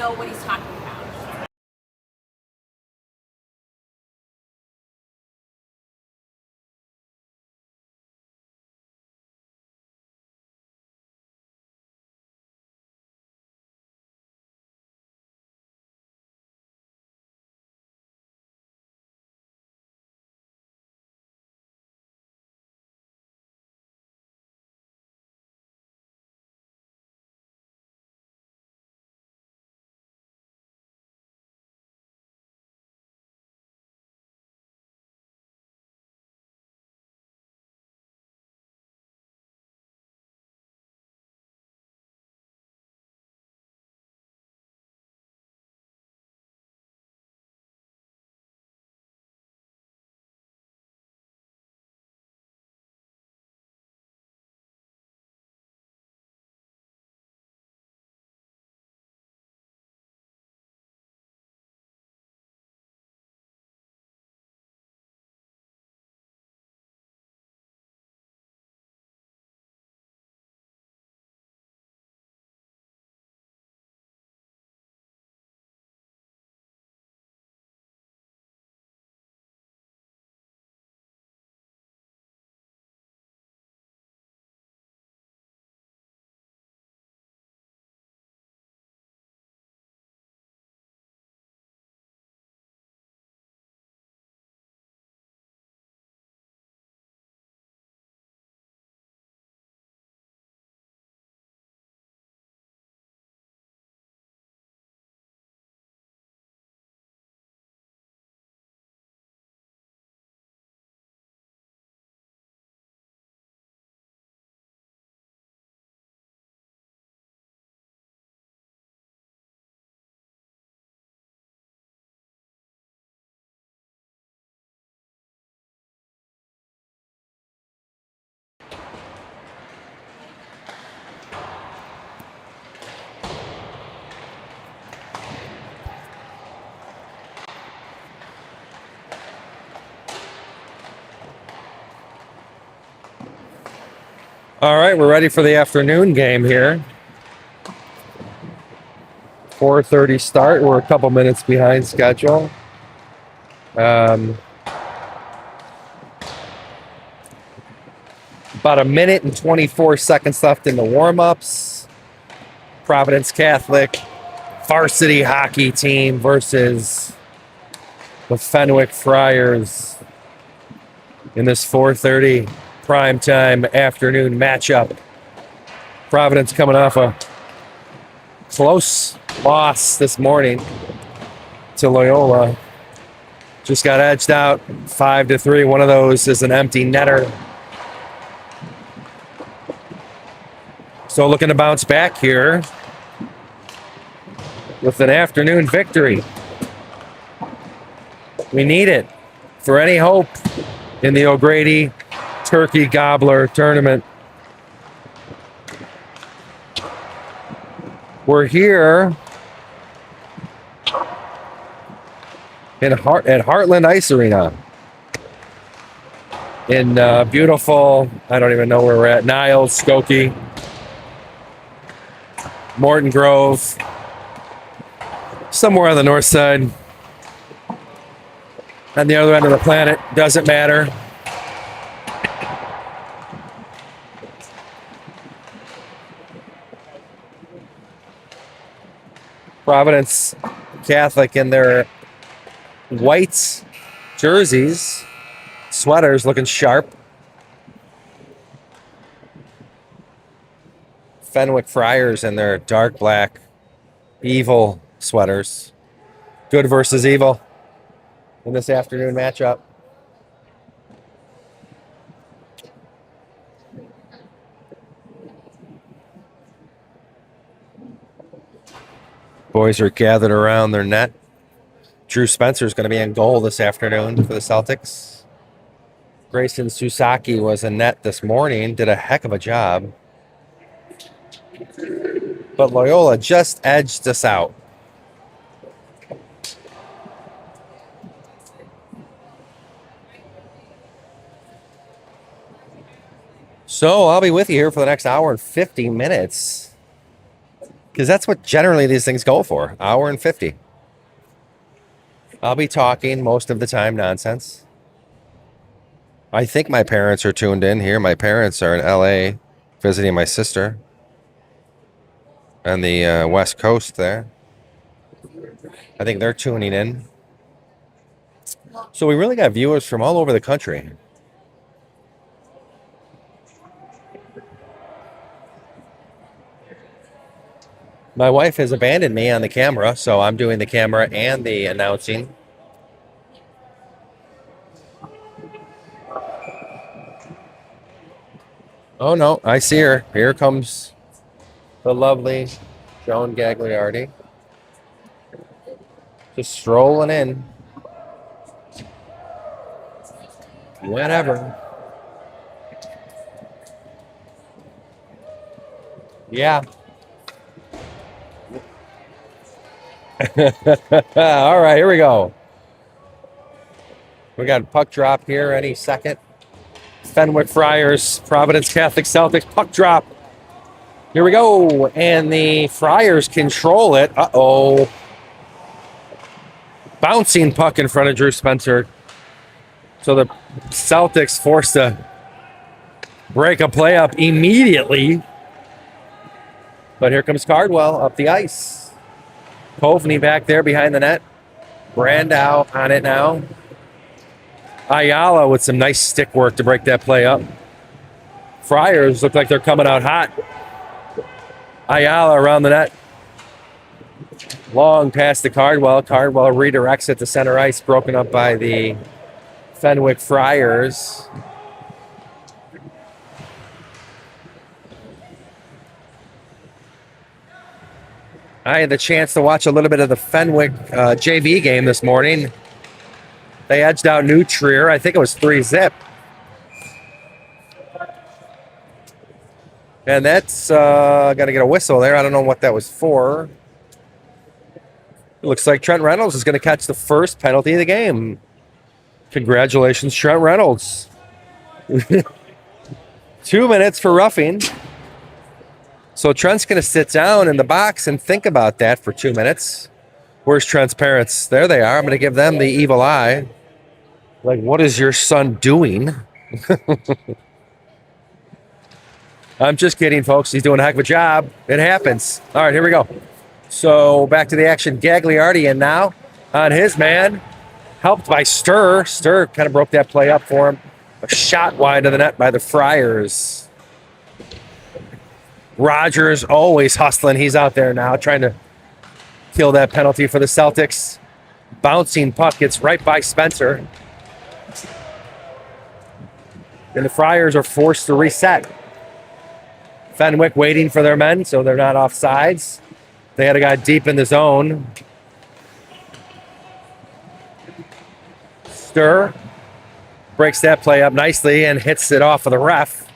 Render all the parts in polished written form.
know what he's talking about. All right, we're ready for the afternoon game here. 4:30 start. We're a couple minutes behind schedule. About a minute and 24 seconds left in the warm-ups. Providence Catholic varsity hockey team versus the Fenwick Friars in this 4:30 primetime afternoon matchup. Providence coming off a close loss this morning to Loyola. Just got edged out 5-3. One of those is an empty netter. So looking to bounce back here with an afternoon victory. We need it for any hope in the O'Grady Turkey Gobbler tournament. We're here at Heartland Ice Arena in beautiful, I don't even know where we're at, Niles, Skokie, Morton Grove, somewhere on the north side. On the other end of the planet, doesn't matter. Providence Catholic in their white jerseys, sweaters looking sharp. Fenwick Friars in their dark black evil sweaters. Good versus evil in this afternoon matchup. Boys are gathered around their net. Drew Spencer's going to be in goal this afternoon for the Celtics. Grayson Susaki was in net this morning, did a heck of a job. But Loyola just edged us out. So I'll be with you here for the next hour and 50 minutes. Because that's what generally these things go for. Hour and 50. I'll be talking most of the time nonsense. I think my parents are tuned in here. My parents are in LA visiting my sister on the West Coast there. I think they're tuning in. So we really got viewers from all over the country. My wife has abandoned me on the camera, so I'm doing the camera and the announcing. Oh no, I see her. Here comes the lovely Joan Gagliardi. Just strolling in. Whatever. Yeah. All right, here we go. We got a puck drop here any second. Fenwick Friars, Providence Catholic Celtics, puck drop. Here we go. And the Friars control it. Uh-oh. Bouncing puck in front of Drew Spencer. So the Celtics forced to break a play up immediately. But here comes Cardwell up the ice. Kovney back there behind the net. Brandow on it now. Ayala with some nice stick work to break that play up. Friars look like they're coming out hot. Ayala around the net. Long pass to Cardwell. Cardwell redirects it to center ice, broken up by the Fenwick Friars. I had the chance to watch a little bit of the Fenwick JV game this morning. They edged out New Trier. I think it was 3-0. And that's got to get a whistle there. I don't know what that was for. It looks like Trent Reynolds is going to catch the first penalty of the game. Congratulations, Trent Reynolds. 2 minutes for roughing. So Trent's going to sit down in the box and think about that for 2 minutes. Where's Trent's parents? There they are. I'm going to give them the evil eye. Like, what is your son doing? I'm just kidding, folks. He's doing a heck of a job. It happens. All right, here we go. So back to the action. Gagliardi in now on his man. Helped by Sturr. Sturr kind of broke that play up for him. A shot wide of the net by the Friars. Rogers always hustling. He's out there now trying to kill that penalty for the Celtics. Bouncing puck gets right by Spencer. And the Friars are forced to reset. Fenwick waiting for their men so they're not off sides. They had a guy deep in the zone. Sturr breaks that play up nicely and hits it off of the ref.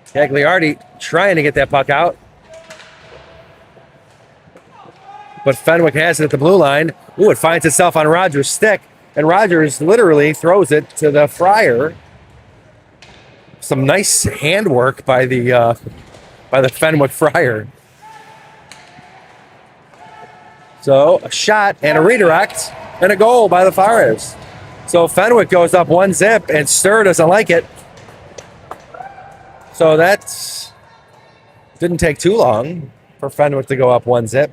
Gagliardi trying to get that puck out. But Fenwick has it at the blue line. Ooh, it finds itself on Rogers' stick. And Rogers literally throws it to the Friar. Some nice handwork by the Fenwick Friar. So a shot and a redirect and a goal by the Friars. So Fenwick goes up 1-0 and Sturr doesn't like it. So that didn't take too long for Fenwick to go up 1-0.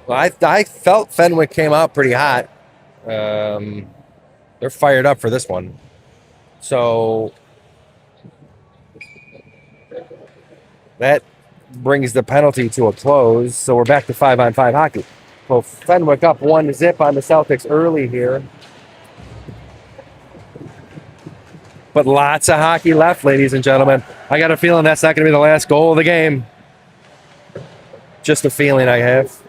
Well, I felt Fenwick came out pretty hot. They're fired up for this one. So that brings the penalty to a close. So we're back to 5-on-5 hockey. So Fenwick up 1-0 on the Celtics early here. But lots of hockey left, ladies and gentlemen. I got a feeling that's not going to be the last goal of the game. Just a feeling I have.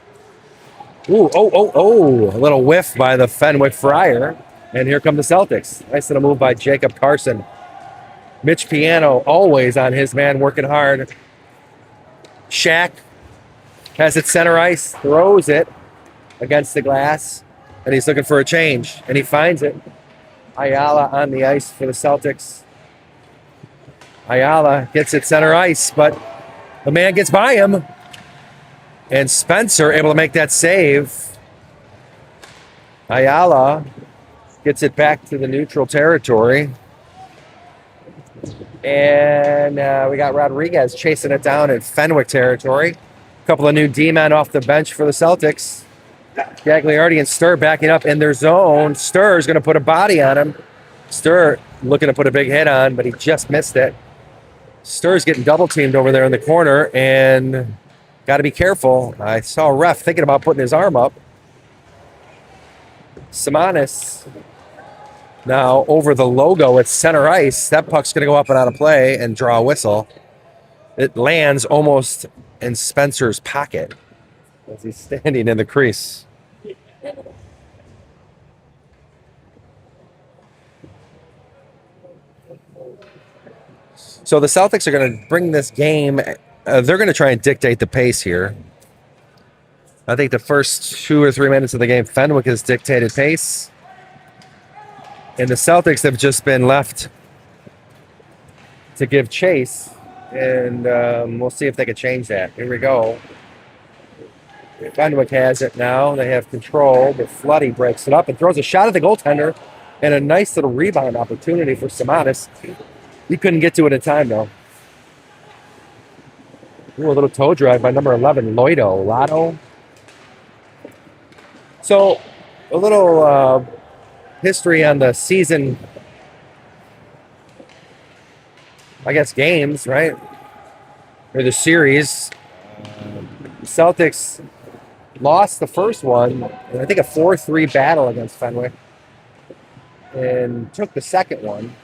Ooh, a little whiff by the Fenwick Friar. And here come the Celtics. Nice little move by Jacob Carson. Mitch Piano always on his man, working hard. Shaq has it center ice, throws it against the glass, and he's looking for a change. And he finds it. Ayala on the ice for the Celtics. Ayala gets it center ice, but the man gets by him. And Spencer able to make that save. Ayala gets it back to the neutral territory. And we got Rodriguez chasing it down in Fenwick territory. A couple of new D-men off the bench for the Celtics. Gagliardi and Sturr backing up in their zone. Sturr is going to put a body on him. Sturr looking to put a big hit on, but he just missed it. Sturr's getting double teamed over there in the corner, and got to be careful. I saw a ref thinking about putting his arm up. Simonis now over the logo at center ice. That puck's going to go up and out of play and draw a whistle. It lands almost in Spencer's pocket as he's standing in the crease. So the Celtics are going to bring this game. They're going to try and dictate the pace here. I think the first 2 or 3 minutes of the game, Fenwick has dictated pace. And the Celtics have just been left to give chase. And we'll see if they can change that. Here we go. Fenwick has it now. They have control, but Floody breaks it up and throws a shot at the goaltender. And a nice little rebound opportunity for Simonis. He couldn't get to it in time, though. Ooh, a little toe drag by number 11, Lotto. So, a little history on the season, I guess, games, right? Or the series. Celtics lost the first one, and I think a 4-3 battle against Fenwick, and took the second one.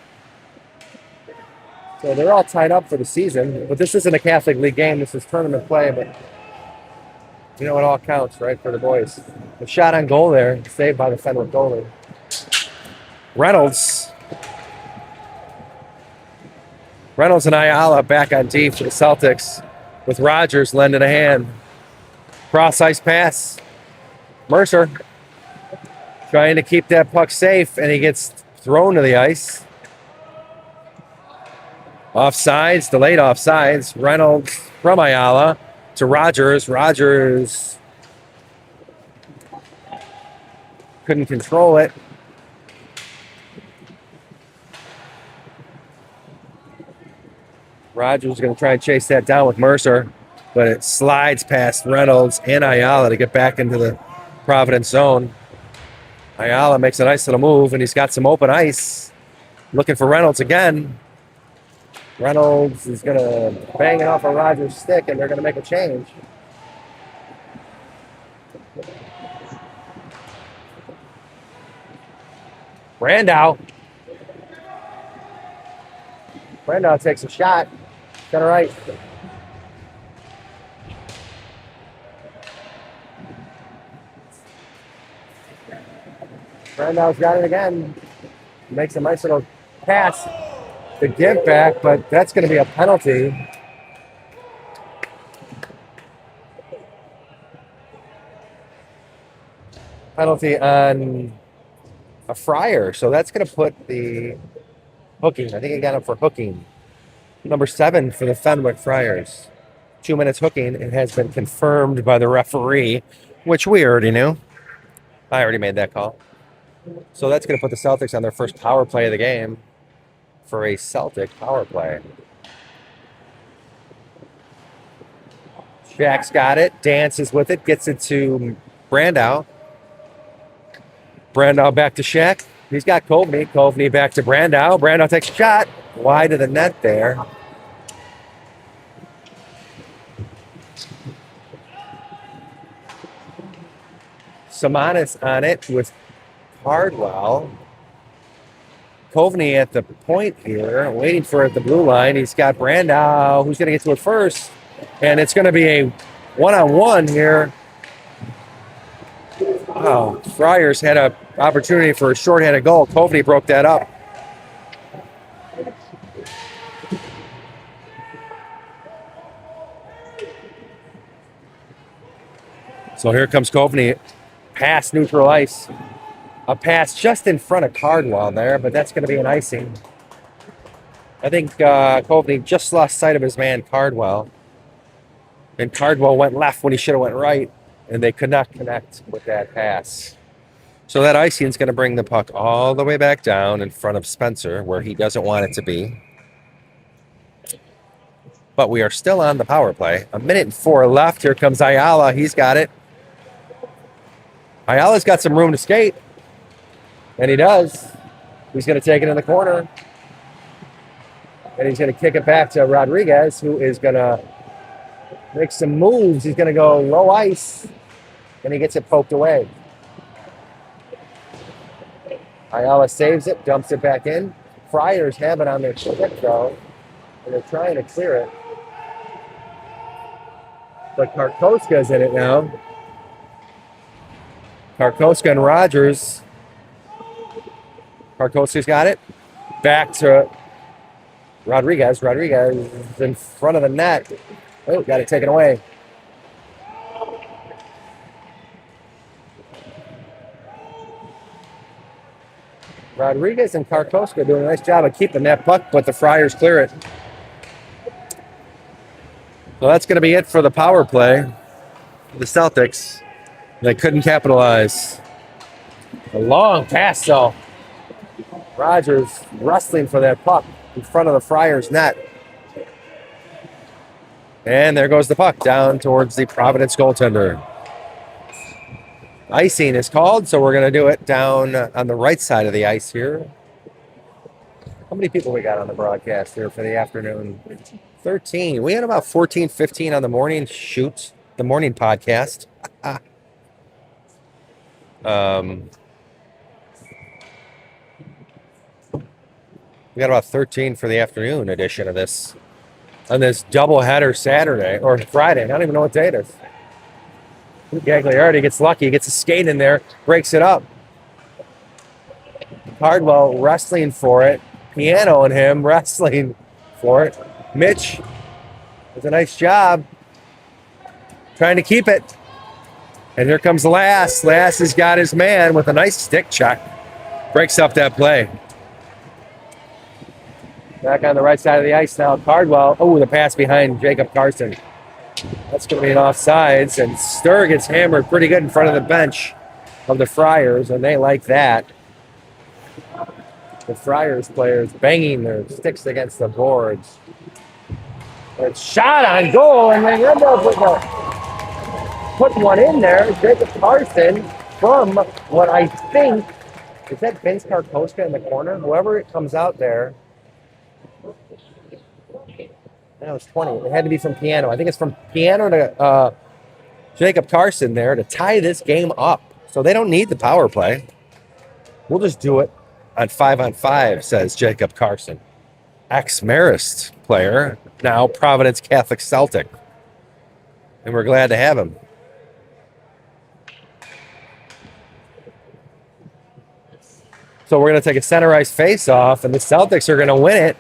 So they're all tied up for the season, but this isn't a Catholic League game. This is tournament play, but you know, it all counts, right, for the boys. The shot on goal there, saved by the Fenwick goalie. Reynolds and Ayala back on D for the Celtics, with Rogers lending a hand. Cross-ice pass. Mercer trying to keep that puck safe, and he gets thrown to the ice. Offsides, delayed offsides. Reynolds from Ayala to Rogers. Rogers couldn't control it. Rogers is going to try and chase that down with Mercer, but it slides past Reynolds and Ayala to get back into the Providence zone. Ayala makes a nice little move, and he's got some open ice. Looking for Reynolds again. Reynolds is going to bang it off a Rogers stick, and they're going to make a change. Brandow takes a shot. Center right. Brandow's got it again. Makes a nice little pass to give back, but that's going to be a penalty. Penalty on a Fryer, so that's going to put the hooking. I think he got him for hooking. Number 7 for the Fenwick Friars. 2 minutes hooking. It has been confirmed by the referee, which we already knew. I already made that call. So that's going to put the Celtics on their first power play of the game for a Celtic power play. Shaq's got it, dances with it, gets it to Brandow. Brandow back to Shaq. He's got Kovney. Kovney back to Brandow. Brandow takes a shot. Wide of the net there. Simonis on it with Cardwell. Kovney at the point here, waiting for it at the blue line. He's got Brandow, who's going to get to it first. And it's going to be a one-on-one here. Wow, Friars had an opportunity for a shorthanded goal. Kovney broke that up. So here comes Kovney, past neutral ice. A pass just in front of Cardwell there, but that's going to be an icing. I think Coveney just lost sight of his man Cardwell. And Cardwell went left when he should have went right. And they could not connect with that pass. So that icing is going to bring the puck all the way back down in front of Spencer, where he doesn't want it to be. But we are still on the power play. 1:04 left. Here comes Ayala. He's got it. Ayala's got some room to skate. And he does. He's going to take it in the corner. And he's going to kick it back to Rodriguez, who is going to make some moves. He's going to go low ice. And he gets it poked away. Ayala saves it, dumps it back in. Friars have it on their stick, though. And they're trying to clear it. But Karkoska's in it now. Karkoska and Rogers. Karkoska's got it. Back to Rodriguez. Rodriguez is in front of the net. Oh, got it taken away. Rodriguez and Karkoska doing a nice job of keeping that puck, but the Friars clear it. So that's going to be it for the power play. The Celtics, they couldn't capitalize. A long pass, though. Rogers wrestling for that puck in front of the Friars net. And there goes the puck down towards the Providence goaltender. Icing is called, so we're going to do it down on the right side of the ice here. How many people we got on the broadcast here for the afternoon? 13. We had about 14, 15 on the morning shoot, the morning podcast. We got about 13 for the afternoon edition of this. On this doubleheader Saturday, or Friday. I don't even know what day it is. Gagliardi gets lucky, gets a skate in there, breaks it up. Cardwell wrestling for it. Piano and him wrestling for it. Mitch does a nice job trying to keep it. And here comes Lass. Lass has got his man with a nice stick check. Breaks up that play. Back on the right side of the ice now. Cardwell. Oh, the pass behind Jacob Carson. That's going to be an offsides. And Sturr gets hammered pretty good in front of the bench of the Friars, and they like that. The Friars players banging their sticks against the boards. It's shot on goal, and they end up with putting one in there. Jacob Carson from what I think, is that Vince Karkoska in the corner? Whoever it comes out there. That was 20. It had to be from Piano. I think it's from Piano to Jacob Carson there to tie this game up. So they don't need the power play. We'll just do it on 5-on-5, says Jacob Carson. Ex-Marist player, now Providence Catholic Celtic. And we're glad to have him. So we're going to take a center ice face-off, and the Celtics are going to win it.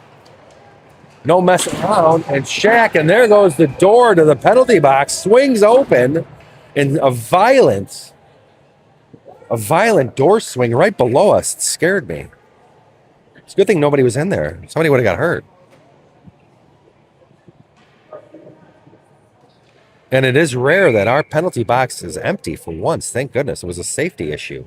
No messing around, and Shaq, and there goes the door to the penalty box, swings open in a violent door swing right below us. It scared me. It's a good thing nobody was in there. Somebody would have got hurt. And it is rare that our penalty box is empty for once. Thank goodness. It was a safety issue.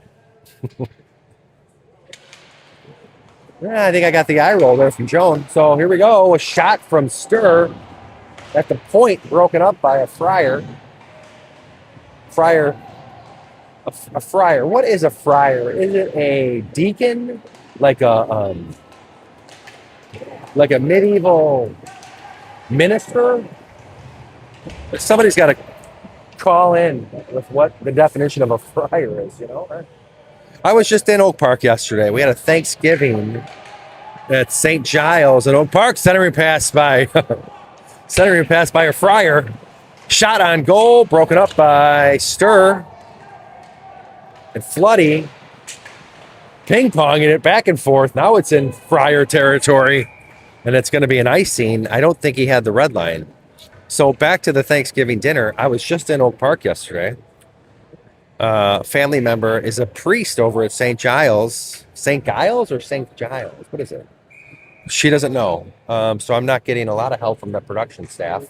Yeah, I think I got the eye roll there from Joan. So here we go. A shot from Sturr at the point, broken up by a Friar. A friar. What is a friar? Is it a deacon? Like a medieval minister? Somebody's got to call in with what the definition of a friar is, you know? I was just in Oak Park yesterday. We had a Thanksgiving at St. Giles at Oak Park. Centering pass by a Friar. Shot on goal, broken up by Sturr. And Floody ping-ponging it back and forth. Now it's in Friar territory, and it's going to be an icing. I don't think he had the red line. So back to the Thanksgiving dinner. I was just in Oak Park yesterday. Family member is a priest over at St. Giles. St. Giles or St. Giles? What is it? She doesn't know. So I'm not getting a lot of help from the production staff.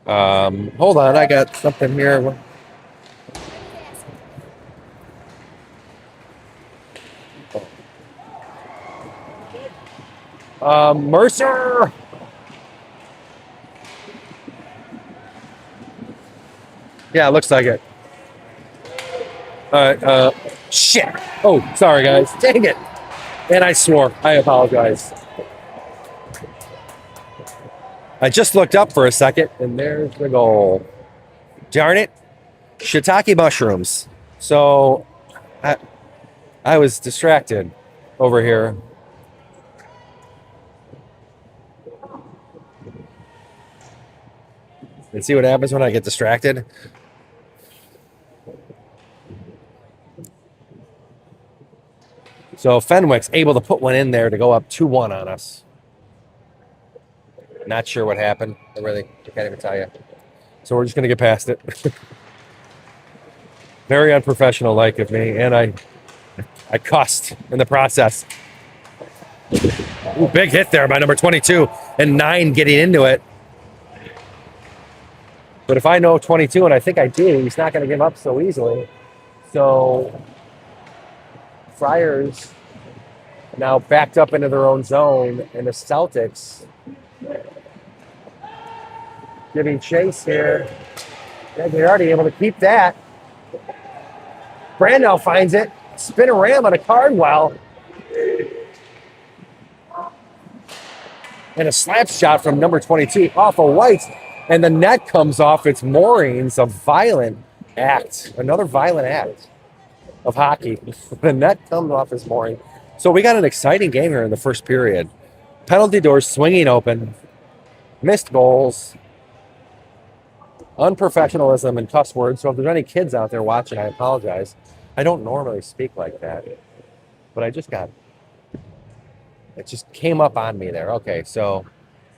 Hold on, I got something here. Mercer. Yeah, it looks like it. Shit. Oh, sorry guys. Dang it. And I swore. I apologize. I just looked up for a second, and there's the goal. Darn it. Shiitake mushrooms. So I was distracted over here. And see what happens when I get distracted? So Fenwick's able to put one in there to go up 2-1 on us. Not sure what happened. I can't even tell you. So we're just going to get past it. Very unprofessional like of me. And I cussed in the process. Ooh, big hit there by number 22 and 9 getting into it. But if I know 22, and I think I do, he's not going to give up so easily. So Friars now backed up into their own zone, and the Celtics giving chase here. They're already able to keep that. Brandel finds it. Spin around on a Cardwell. And a slap shot from number 22 off of White. And the net comes off its moorings. A violent act. Another violent act of hockey. The net comes off its mooring. So we got an exciting game here in the first period. Penalty doors swinging open. Missed goals. Unprofessionalism and cuss words. So if there's any kids out there watching, I apologize. I don't normally speak like that. But it just came up on me there. Okay, so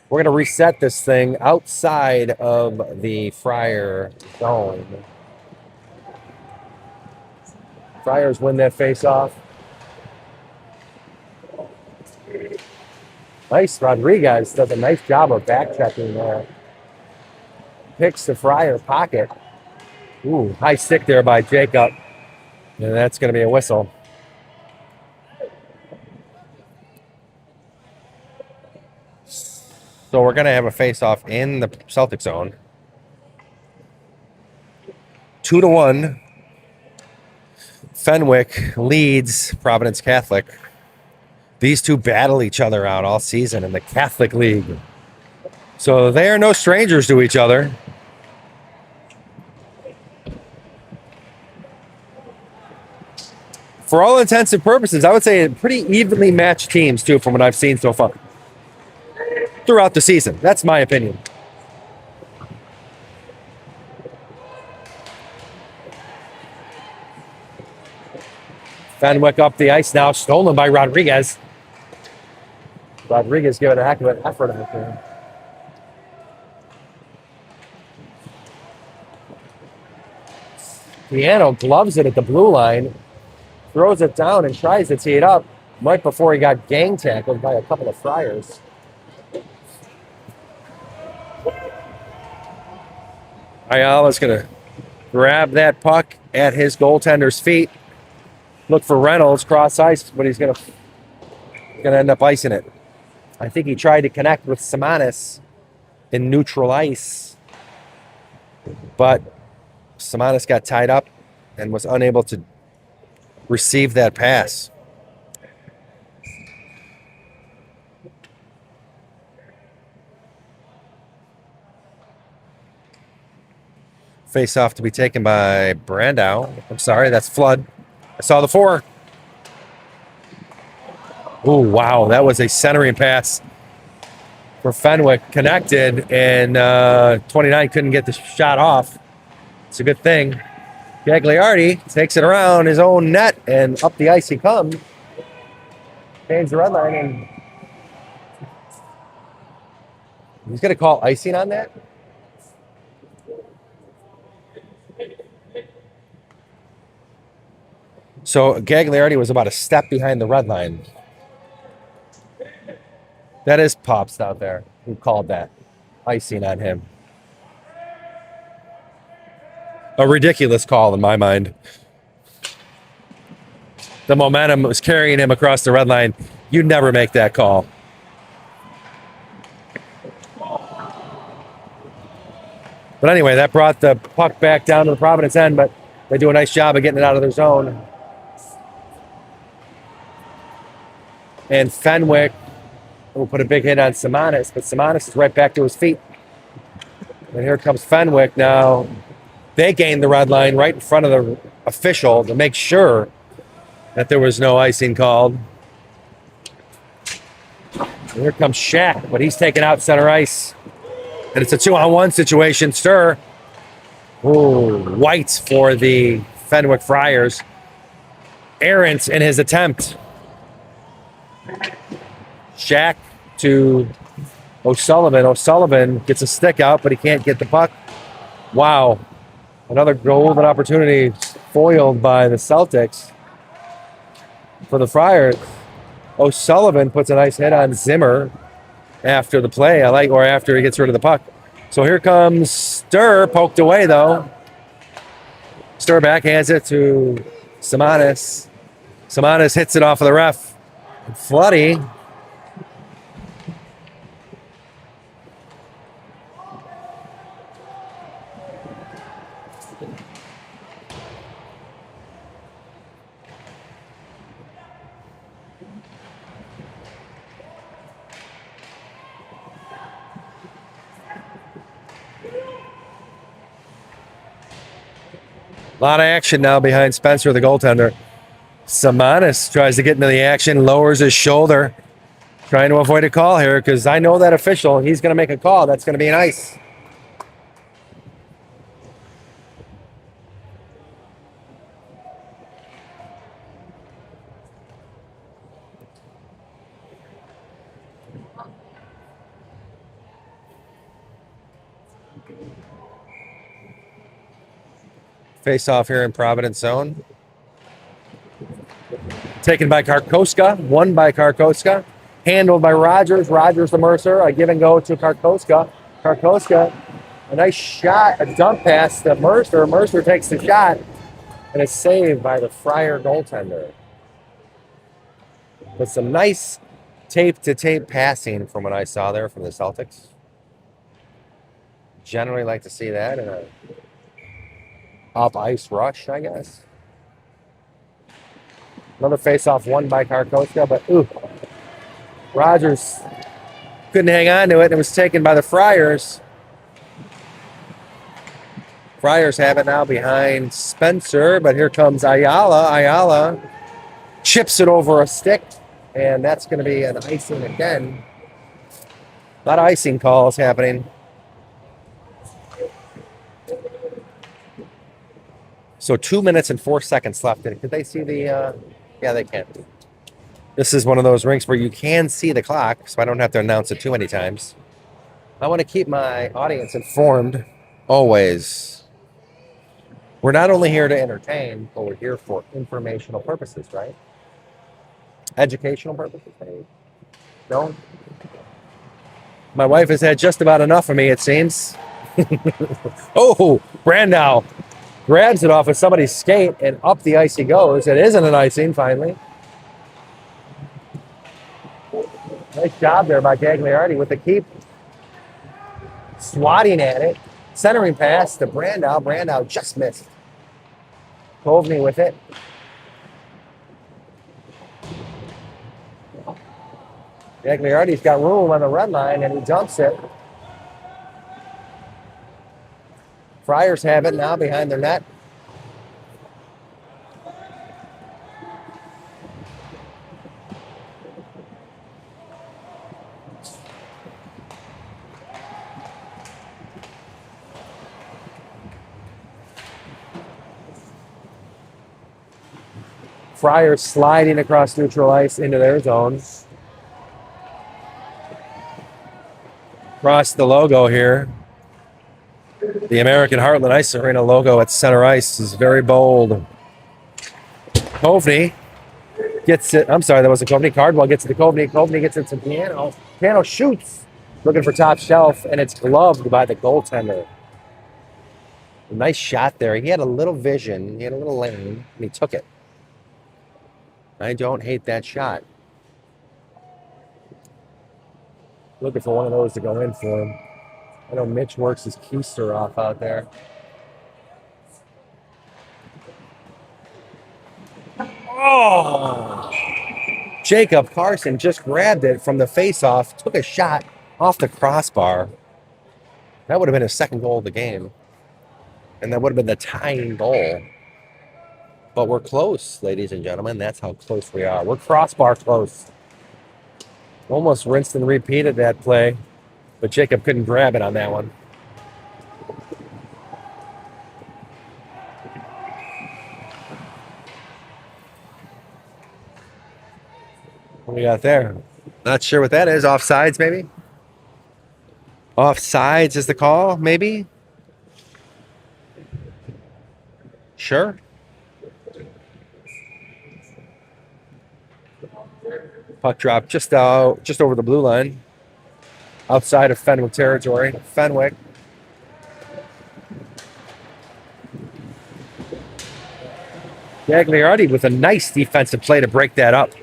we're going to reset this thing outside of the Friar zone. Friars win that face-off. Nice. Rodriguez does a nice job of back-checking there. Picks the Friar pocket. Ooh, high stick there by Jacob. And that's going to be a whistle. So we're going to have a face-off in the Celtic zone. 2-1. Fenwick leads Providence Catholic. These two battle each other out all season in the Catholic League. So they are no strangers to each other. For all intents and purposes, I would say pretty evenly matched teams, too, from what I've seen so far. Throughout the season. That's my opinion. Fenwick up the ice now, stolen by Rodriguez. Rodriguez giving a heck of an effort out there. Piano gloves it at the blue line, throws it down and tries to tee it up right before he got gang tackled by a couple of Friars. Ayala's going to grab that puck at his goaltender's feet. Look for Reynolds, cross ice, but he's going to end up icing it. I think he tried to connect with Samanis in neutral ice, but Samanis got tied up and was unable to receive that pass. Face off to be taken by Brandau. I'm sorry, that's Flood. I saw the 4. Oh, wow. That was a centering pass for Fenwick. Connected, and 29 couldn't get the shot off. It's a good thing. Gagliardi takes it around his own net, and up the ice he comes. Change the red line, and he's going to call icing on that? So Gagliardi was about a step behind the red line. That is Pops out there who called that. Icing on him. A ridiculous call in my mind. The momentum was carrying him across the red line. You'd never make that call. But anyway, that brought the puck back down to the Providence end, but they do a nice job of getting it out of their zone. And Fenwick will put a big hit on Simonis, but Simonis is right back to his feet. And here comes Fenwick now. They gained the red line right in front of the official to make sure that there was no icing called. And here comes Shaq, but he's taken out center ice. And it's a 2-on-1 situation. Stir. Ooh, White for the Fenwick Friars. Errant in his attempt. Shaq to O'Sullivan. O'Sullivan gets a stick out, but he can't get the puck. Wow. Another golden opportunity foiled by the Celtics for the Friars. O'Sullivan puts a nice hit on Zimmer after the play. Or after he gets rid of the puck. So here comes Stir, poked away though. Stir backhands it to Simonis. Simonis hits it off of the ref. Floody. A lot of action now behind Spencer, the goaltender. Simonis tries to get into the action, lowers his shoulder, trying to avoid a call here because I know that official. He's going to make a call. That's going to be an ice. Face off here in Providence zone. Taken by Karkoska, won by Karkoska, handled by Rogers. Rogers to Mercer, a give and go to Karkoska. Karkoska, a nice shot, a dump pass to Mercer. Mercer takes the shot, and it's saved by the Friar goaltender. With some nice tape-to-tape passing from what I saw there from the Celtics. Generally like to see that in a up ice rush, I guess. Another face-off won by Karkoska, but Rogers couldn't hang on to it. It was taken by the Friars. Friars have it now behind Spencer, but here comes Ayala. Ayala chips it over a stick, and that's going to be an icing again. A lot of icing calls happening. So 2 minutes and 4 seconds left. Could they see the... yeah, they can. This is one of those rinks where you can see the clock, so I don't have to announce it too many times. I want to keep my audience informed always. We're not only here to entertain, but we're here for informational purposes, right? Educational purposes, maybe? No? My wife has had just about enough of me, it seems. Oh, Brandow grabs it off of somebody's skate, and up the ice he goes. It isn't an icing, finally. Nice job there by Gagliardi with the keep. Swatting at it. Centering pass to Brandow. Brandow just missed. Kovney with it. Gagliardi's got room on the red line, and he dumps it. Friars have it now behind their net. Friars sliding across neutral ice into their zone. Across the logo here. The American Heartland Ice Arena logo at center ice is very bold. Kovney Gets it. I'm sorry, that wasn't Coveney. Cardwell gets it to Coveney. Coveney gets it to Piano. Piano shoots. Looking for top shelf, and it's gloved by the goaltender. A nice shot there. He had a little vision. He had a little lane, and he took it. I don't hate that shot. Looking for one of those to go in for him. I know Mitch works his keister off out there. Oh! Jacob Carson just grabbed it from the face-off, took a shot off the crossbar. That would have been his second goal of the game. And that would have been the tying goal. But we're close, ladies and gentlemen. That's how close we are. We're crossbar close. Almost rinsed and repeated that play. But Jacob couldn't grab it on that one. What we got there? Not sure what that is. Offsides, maybe? Offsides is the call, maybe? Sure. Puck drop just over the blue line. Outside of Fenwick territory. Fenwick. Gagliardi with a nice defensive play to break that up.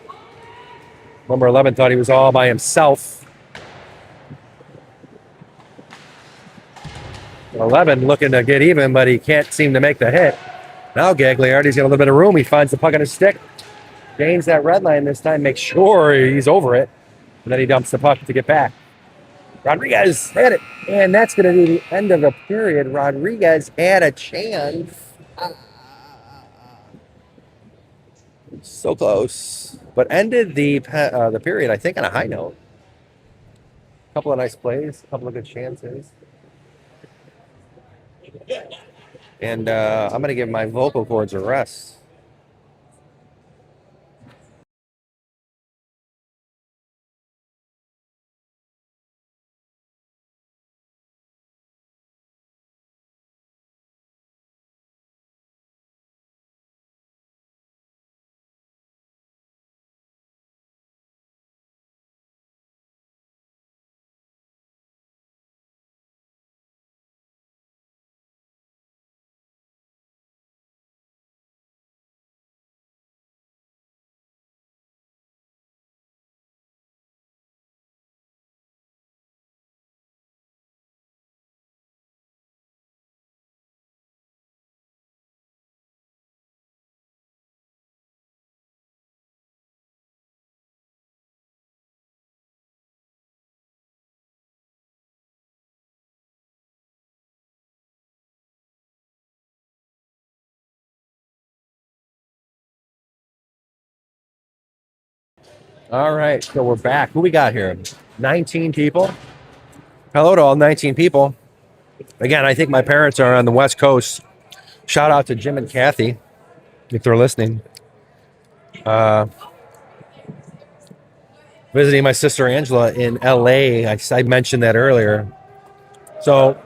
Number 11 thought he was all by himself. 11 looking to get even, but he can't seem to make the hit. Now Gagliardi's got a little bit of room. He finds the puck on his stick. Gains that red line this time. Makes sure he's over it. And then he dumps the puck to get back. Rodriguez had it. And that's going to be the end of the period. Rodriguez had a chance. So close. But ended the period, I think, on a high note. A couple of nice plays. A couple of good chances. And I'm going to give my vocal cords a rest. All right, so we're back. Who we got here? 19 people. Hello to all 19 people. Again, I think my parents are on the West Coast. Shout out to Jim and Kathy, if they're listening. Visiting my sister Angela in LA. I mentioned that earlier. So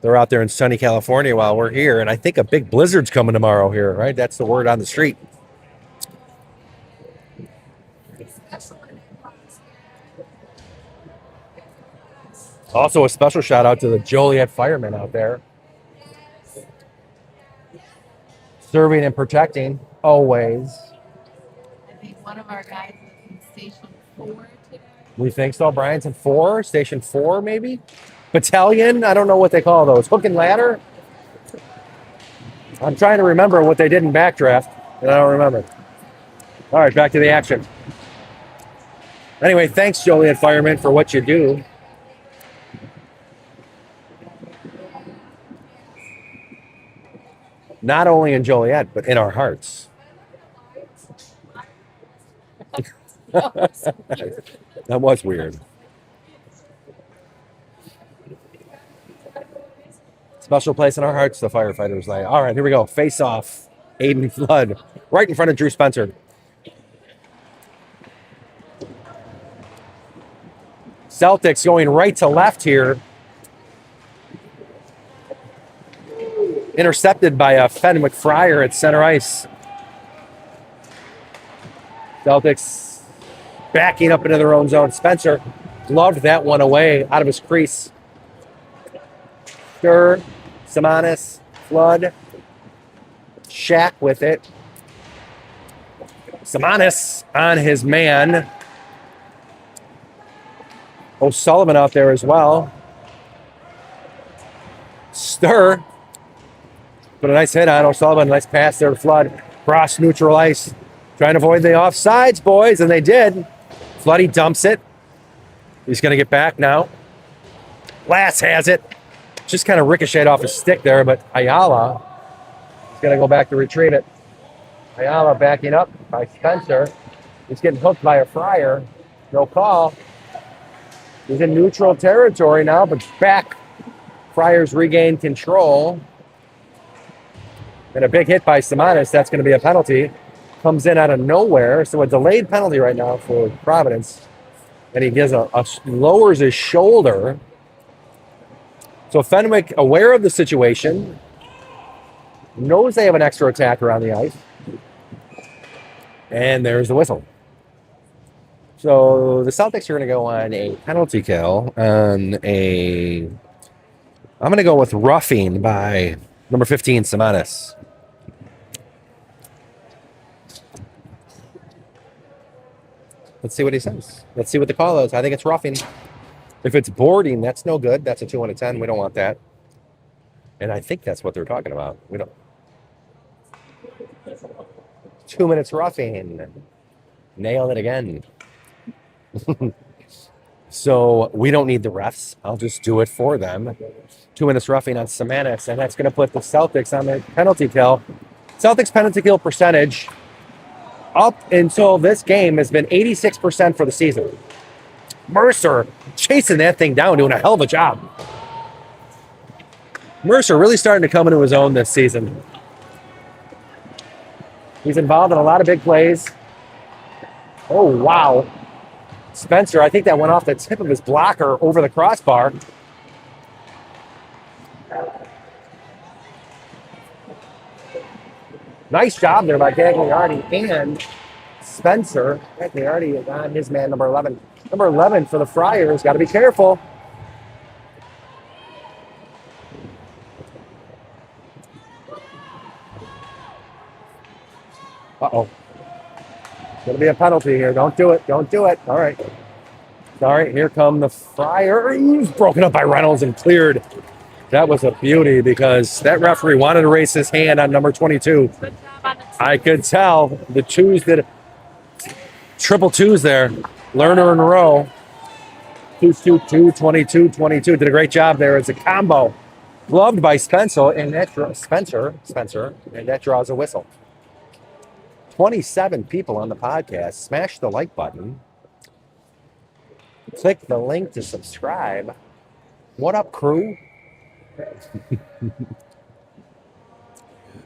they're out there in sunny California while we're here. And I think a big blizzard's coming tomorrow here, right? That's the word on the street. Also, a special shout out to the Joliet firemen out there. Serving and protecting, always. I think one of our guys is in Station 4 today. We think so. Brian's in 4, Station 4 maybe? Battalion? I don't know what they call those. Hook and ladder? I'm trying to remember what they did in Backdraft, and I don't remember. All right, back to the action. Anyway, thanks, Joliet firemen, for what you do. Not only in Joliet, but in our hearts. That was weird. Special place in our hearts, the firefighters. Like, all right, here we go. Face off. Aiden Flood, right in front of Drew Spencer. Celtics going right to left here. Intercepted by a Fenwick Fryer at center ice. Celtics backing up into their own zone. Spencer gloved that one away out of his crease. Stir, Simonis, Flood, Shaq with it. Simonis on his man. O'Sullivan out there as well. Stir. But a nice hit on O'Sullivan. Nice pass there to Flood. Cross neutral ice. Trying to avoid the offsides, boys, and they did. Floody dumps it. He's going to get back now. Lass has it. Just kind of ricocheted off his stick there, but Ayala is going to go back to retrieve it. Ayala backing up by Spencer. He's getting hooked by a Fryer. No call. He's in neutral territory now, but back. Friars regain control. And a big hit by Simonis. That's going to be a penalty. Comes in out of nowhere. So a delayed penalty right now for Providence. And he gives lowers his shoulder. So Fenwick, aware of the situation, knows they have an extra attacker on the ice. And there's the whistle. So the Celtics are going to go on a penalty kill on a... I'm going to go with roughing by number 15, Simonis. Let's see what he says. Let's see what the call is. I think it's roughing. If it's boarding, that's no good. That's a 2 out of 10. We don't want that. And I think that's what they're talking about. We don't. 2 minutes roughing. Nailed it again. So we don't need the refs. I'll just do it for them. 2 minutes roughing on Simonis, and that's going to put the Celtics on the penalty kill. Celtics penalty kill percentage up until this game has been 86% for the season. Mercer chasing that thing down, doing a hell of a job. Mercer really starting to come into his own this season. He's involved in a lot of big plays. Oh, wow. Spencer, I think that went off the tip of his blocker over the crossbar. Nice job there by Gagliardi and Spencer. Gagliardi is on his man, number 11. Number 11 for the Friars. Got to be careful. Uh-oh. Going to be a penalty here. Don't do it. Don't do it. All right. All right, here come the Friars. Broken up by Reynolds and cleared. That was a beauty because that referee wanted to raise his hand on number 22. I could tell the twos did triple twos there. Lerner in a row. 2-2-2, 22-22. Did a great job there. It's a combo. Gloved by Spencer, and that and that draws a whistle. 27 people on the podcast. Smash the like button. Click the link to subscribe. What up, crew?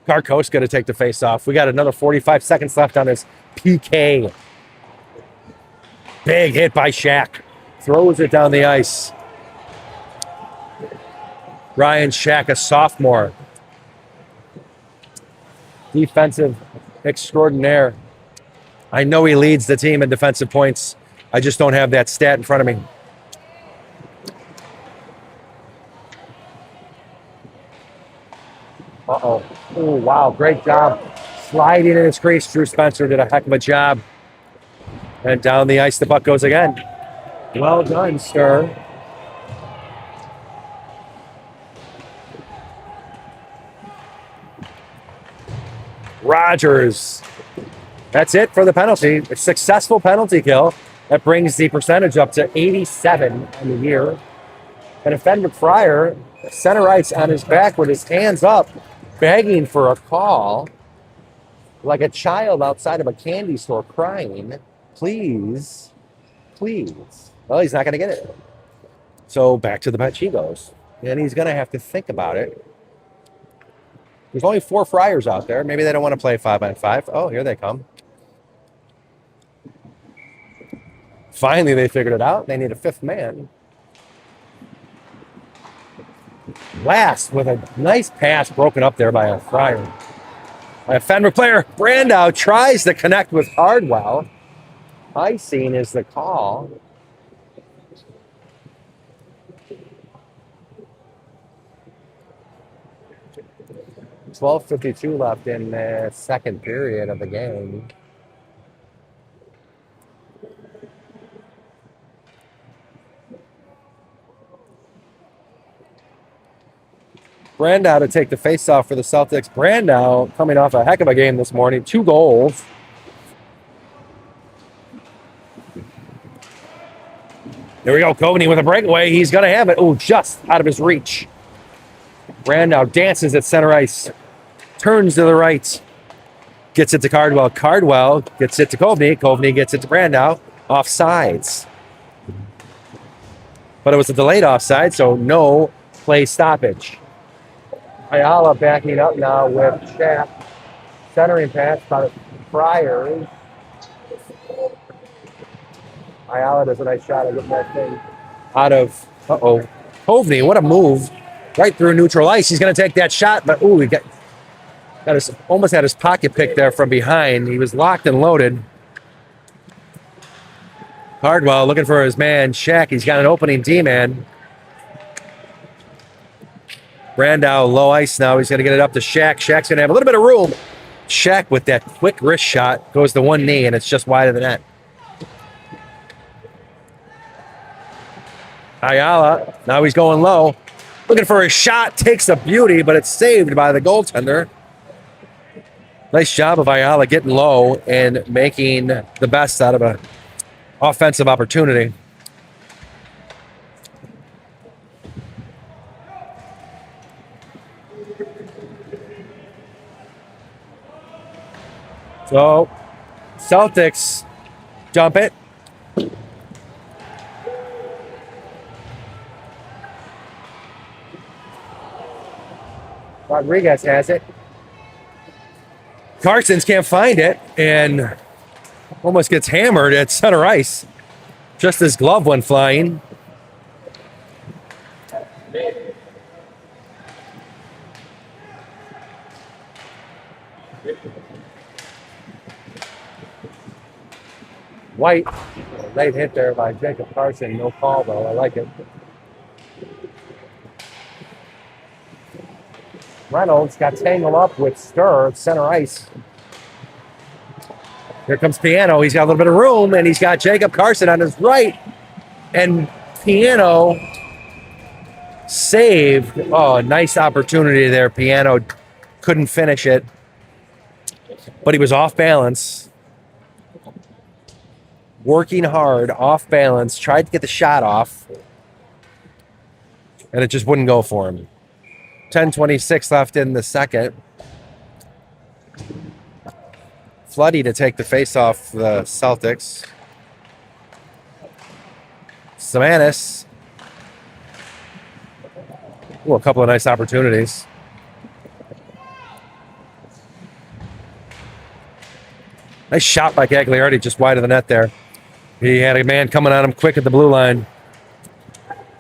Garko's going to take the face off. We got another 45 seconds left on this PK. Big hit by Shaq. Throws it down the ice. Ryan Shaq, a sophomore. Defensive extraordinaire. I know he leads the team in defensive points. I just don't have that stat in front of me. Uh-oh. Oh, wow. Great job. Sliding in his crease. Drew Spencer did a heck of a job. And down the ice, the puck goes again. Well done, Stir. Rogers. That's it for the penalty. A successful penalty kill. That brings the percentage up to 87 on the year. And a Fenwick Fryer, center ice on his back with his hands up, begging for a call, like a child outside of a candy store crying, please, please. Well, he's not going to get it. So back to the bench he goes. And he's going to have to think about it. There's only 4 Friars out there. Maybe they don't want to play 5-on-5. Oh, here they come. Finally, they figured it out. They need a 5th man. Last with a nice pass broken up there by a Friar. A Fenwick player, Brandow, tries to connect with Hardwell. Icing is the call. 12:52 left in the second period of the game. Brandow to take the faceoff for the Celtics. Brandow coming off a heck of a game this morning. 2 goals. There we go. Coveney with a breakaway. He's going to have it. Oh, just out of his reach. Brandow dances at center ice. Turns to the right. Gets it to Cardwell. Cardwell gets it to Coveney. Coveney gets it to Brandow. Offsides. But it was a delayed offside, so no play stoppage. Ayala backing up now with Shaft. Centering pass by Friars. Ayala does a nice shot of getting that thing out of, Coveney, what a move. Right through neutral ice. He's going to take that shot, but he almost had his pocket pick there from behind. He was locked and loaded. Cardwell looking for his man, Shaq. He's got an opening D-man. Brandow low ice now. He's going to get it up to Shaq. Shaq's going to have a little bit of room. Shaq with that quick wrist shot goes to one knee, and it's just wide of the net. Ayala, now he's going low. Looking for his shot. Takes a beauty, but it's saved by the goaltender. Nice job of Ayala getting low and making the best out of an offensive opportunity. So, Celtics dump it. Rodriguez has it. Carsons can't find it and almost gets hammered at center ice. Just his glove went flying. White, late hit there by Jacob Carson. No call though. I like it. Reynolds got tangled up with Stir at center ice. Here comes Piano. He's got a little bit of room, and he's got Jacob Carson on his right. And Piano saved. Oh, nice opportunity there. Piano couldn't finish it, but he was off balance. Working hard, off balance, tried to get the shot off, and it just wouldn't go for him. 10:26 left in the second. Floody to take the face off the Celtics. Samanis. Ooh, a couple of nice opportunities. Nice shot by Gagliardi, just wide of the net there. He had a man coming on him quick at the blue line.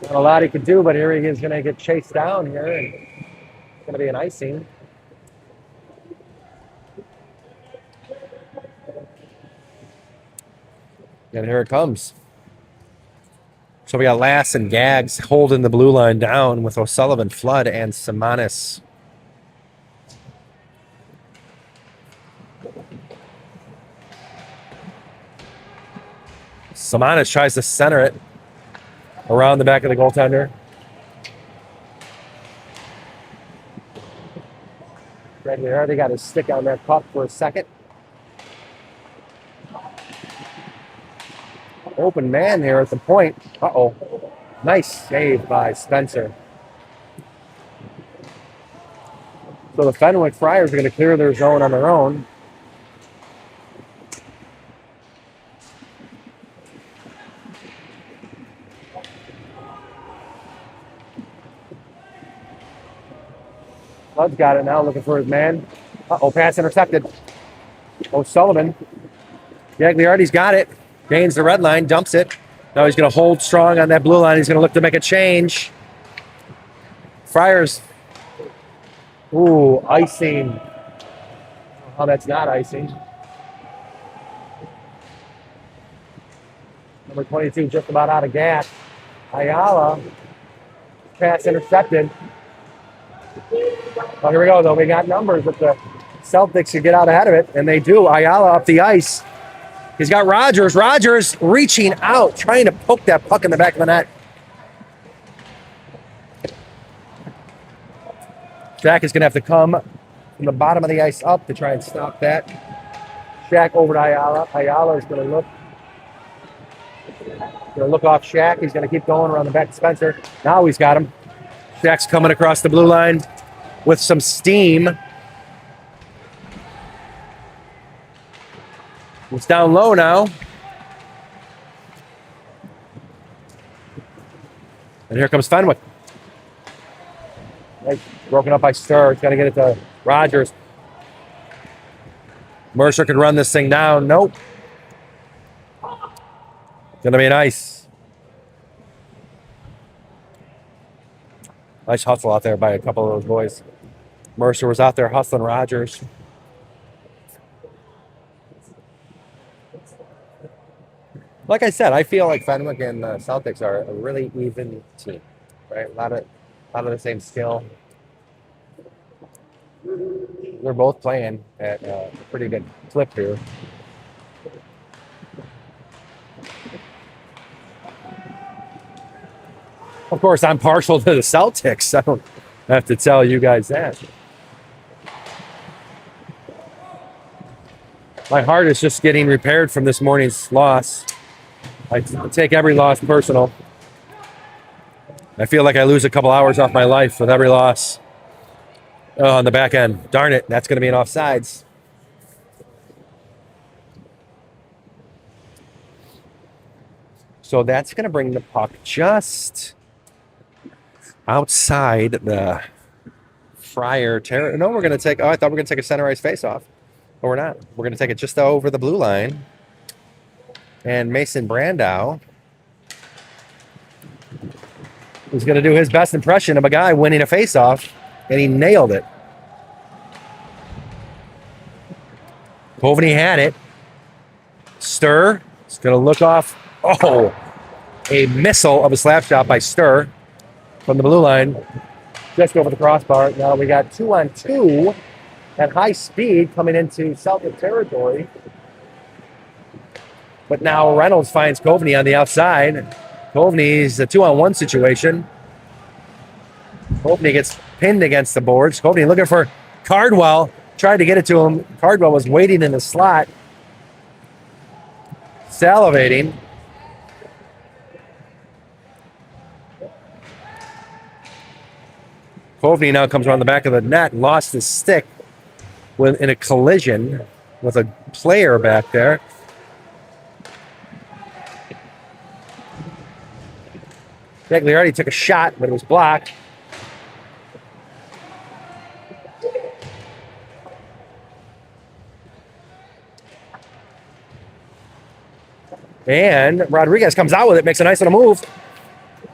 Not a lot he could do, but here he is going to get chased down here, and it's going to be an icing. And here it comes. So we got Lass and Gags holding the blue line down with O'Sullivan, Flood, and Samanis. Samanis tries to center it around the back of the goaltender. Right there, they got his stick on that puck for a second. Open man here at the point. Uh-oh. Nice save by Spencer. So the Fenwick Friars are going to clear their zone on their own. Flood's got it now, looking for his man. Uh-oh, pass intercepted. O'Sullivan. Gagliardi's got it. Gains the red line, dumps it. Now he's going to hold strong on that blue line. He's going to look to make a change. Friars. Ooh, icing. Oh, that's not icing. Number 22 just about out of gas. Ayala, pass intercepted. Oh, here we go, though. We got numbers if the Celtics should get out ahead of it, and they do. Ayala up the ice. He's got Rogers. Rogers reaching out, trying to poke that puck in the back of the net. Shaq is going to have to come from the bottom of the ice up to try and stop that. Shaq over to Ayala. Ayala is going to look off Shaq. He's going to keep going around the back to Spencer. Now he's got him. Shaq's coming across the blue line with some steam. It's down low now. And here comes Fenwick. Right, broken up by Sturr. He's got to get it to Rogers. Mercer could run this thing down. Nope. Gonna be nice. Nice hustle out there by a couple of those boys. Mercer was out there hustling Rogers. Like I said, I feel like Fenwick and the Celtics are a really even team, right? A lot of the same skill. They're both playing at a pretty good clip here. Of course, I'm partial to the Celtics. I don't have to tell you guys that. My heart is just getting repaired from this morning's loss. I take every loss personal. I feel like I lose a couple hours off my life with every loss. Oh, on the back end. Darn it, that's going to be an offsides. So that's going to bring the puck just outside the Friar territory. No, we're going to take... Oh, I thought we were going to take a center ice face-off. But we're not. We're going to take it just over the blue line. And Mason Brandow is going to do his best impression of a guy winning a face-off, and he nailed it. Kovany had it. Sturr is going to look off. Oh, a missile of a slap shot by Sturr from the blue line, just over the crossbar. Now we got 2-on-2 at high speed coming into Celtic territory. But now Reynolds finds Kovany on the outside. Kovany's a 2-on-1 situation. Kovany gets pinned against the boards. Kovany looking for Cardwell. Tried to get it to him. Cardwell was waiting in the slot. Salivating. Kovany now comes around the back of the net. Lost his stick in a collision with a player back there. Gagliardi took a shot, but it was blocked. And Rodriguez comes out with it, makes a nice little move.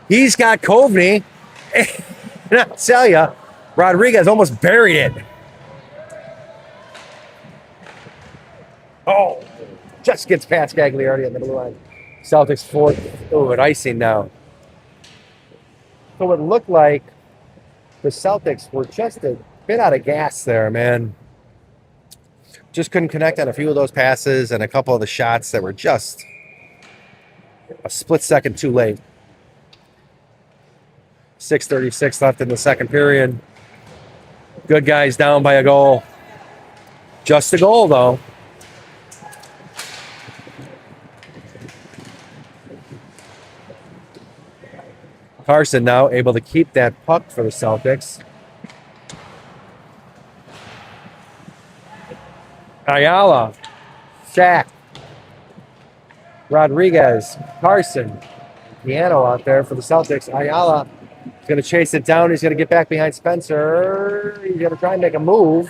He's got Kovany. And I'll tell you, Rodriguez almost buried it. Oh, just gets past Gagliardi on the blue line. Celtics fourth. Oh, an icing now. So it looked like the Celtics were just a bit out of gas there, man. Just couldn't connect on a few of those passes and a couple of the shots that were just a split second too late. 6:36 left in the second period. Good guys down by a goal. Just a goal, though. Carson now able to keep that puck for the Celtics. Ayala, Shaq, Rodriguez, Carson, Piano out there for the Celtics. Ayala is going to chase it down. He's going to get back behind Spencer. He's going to try and make a move.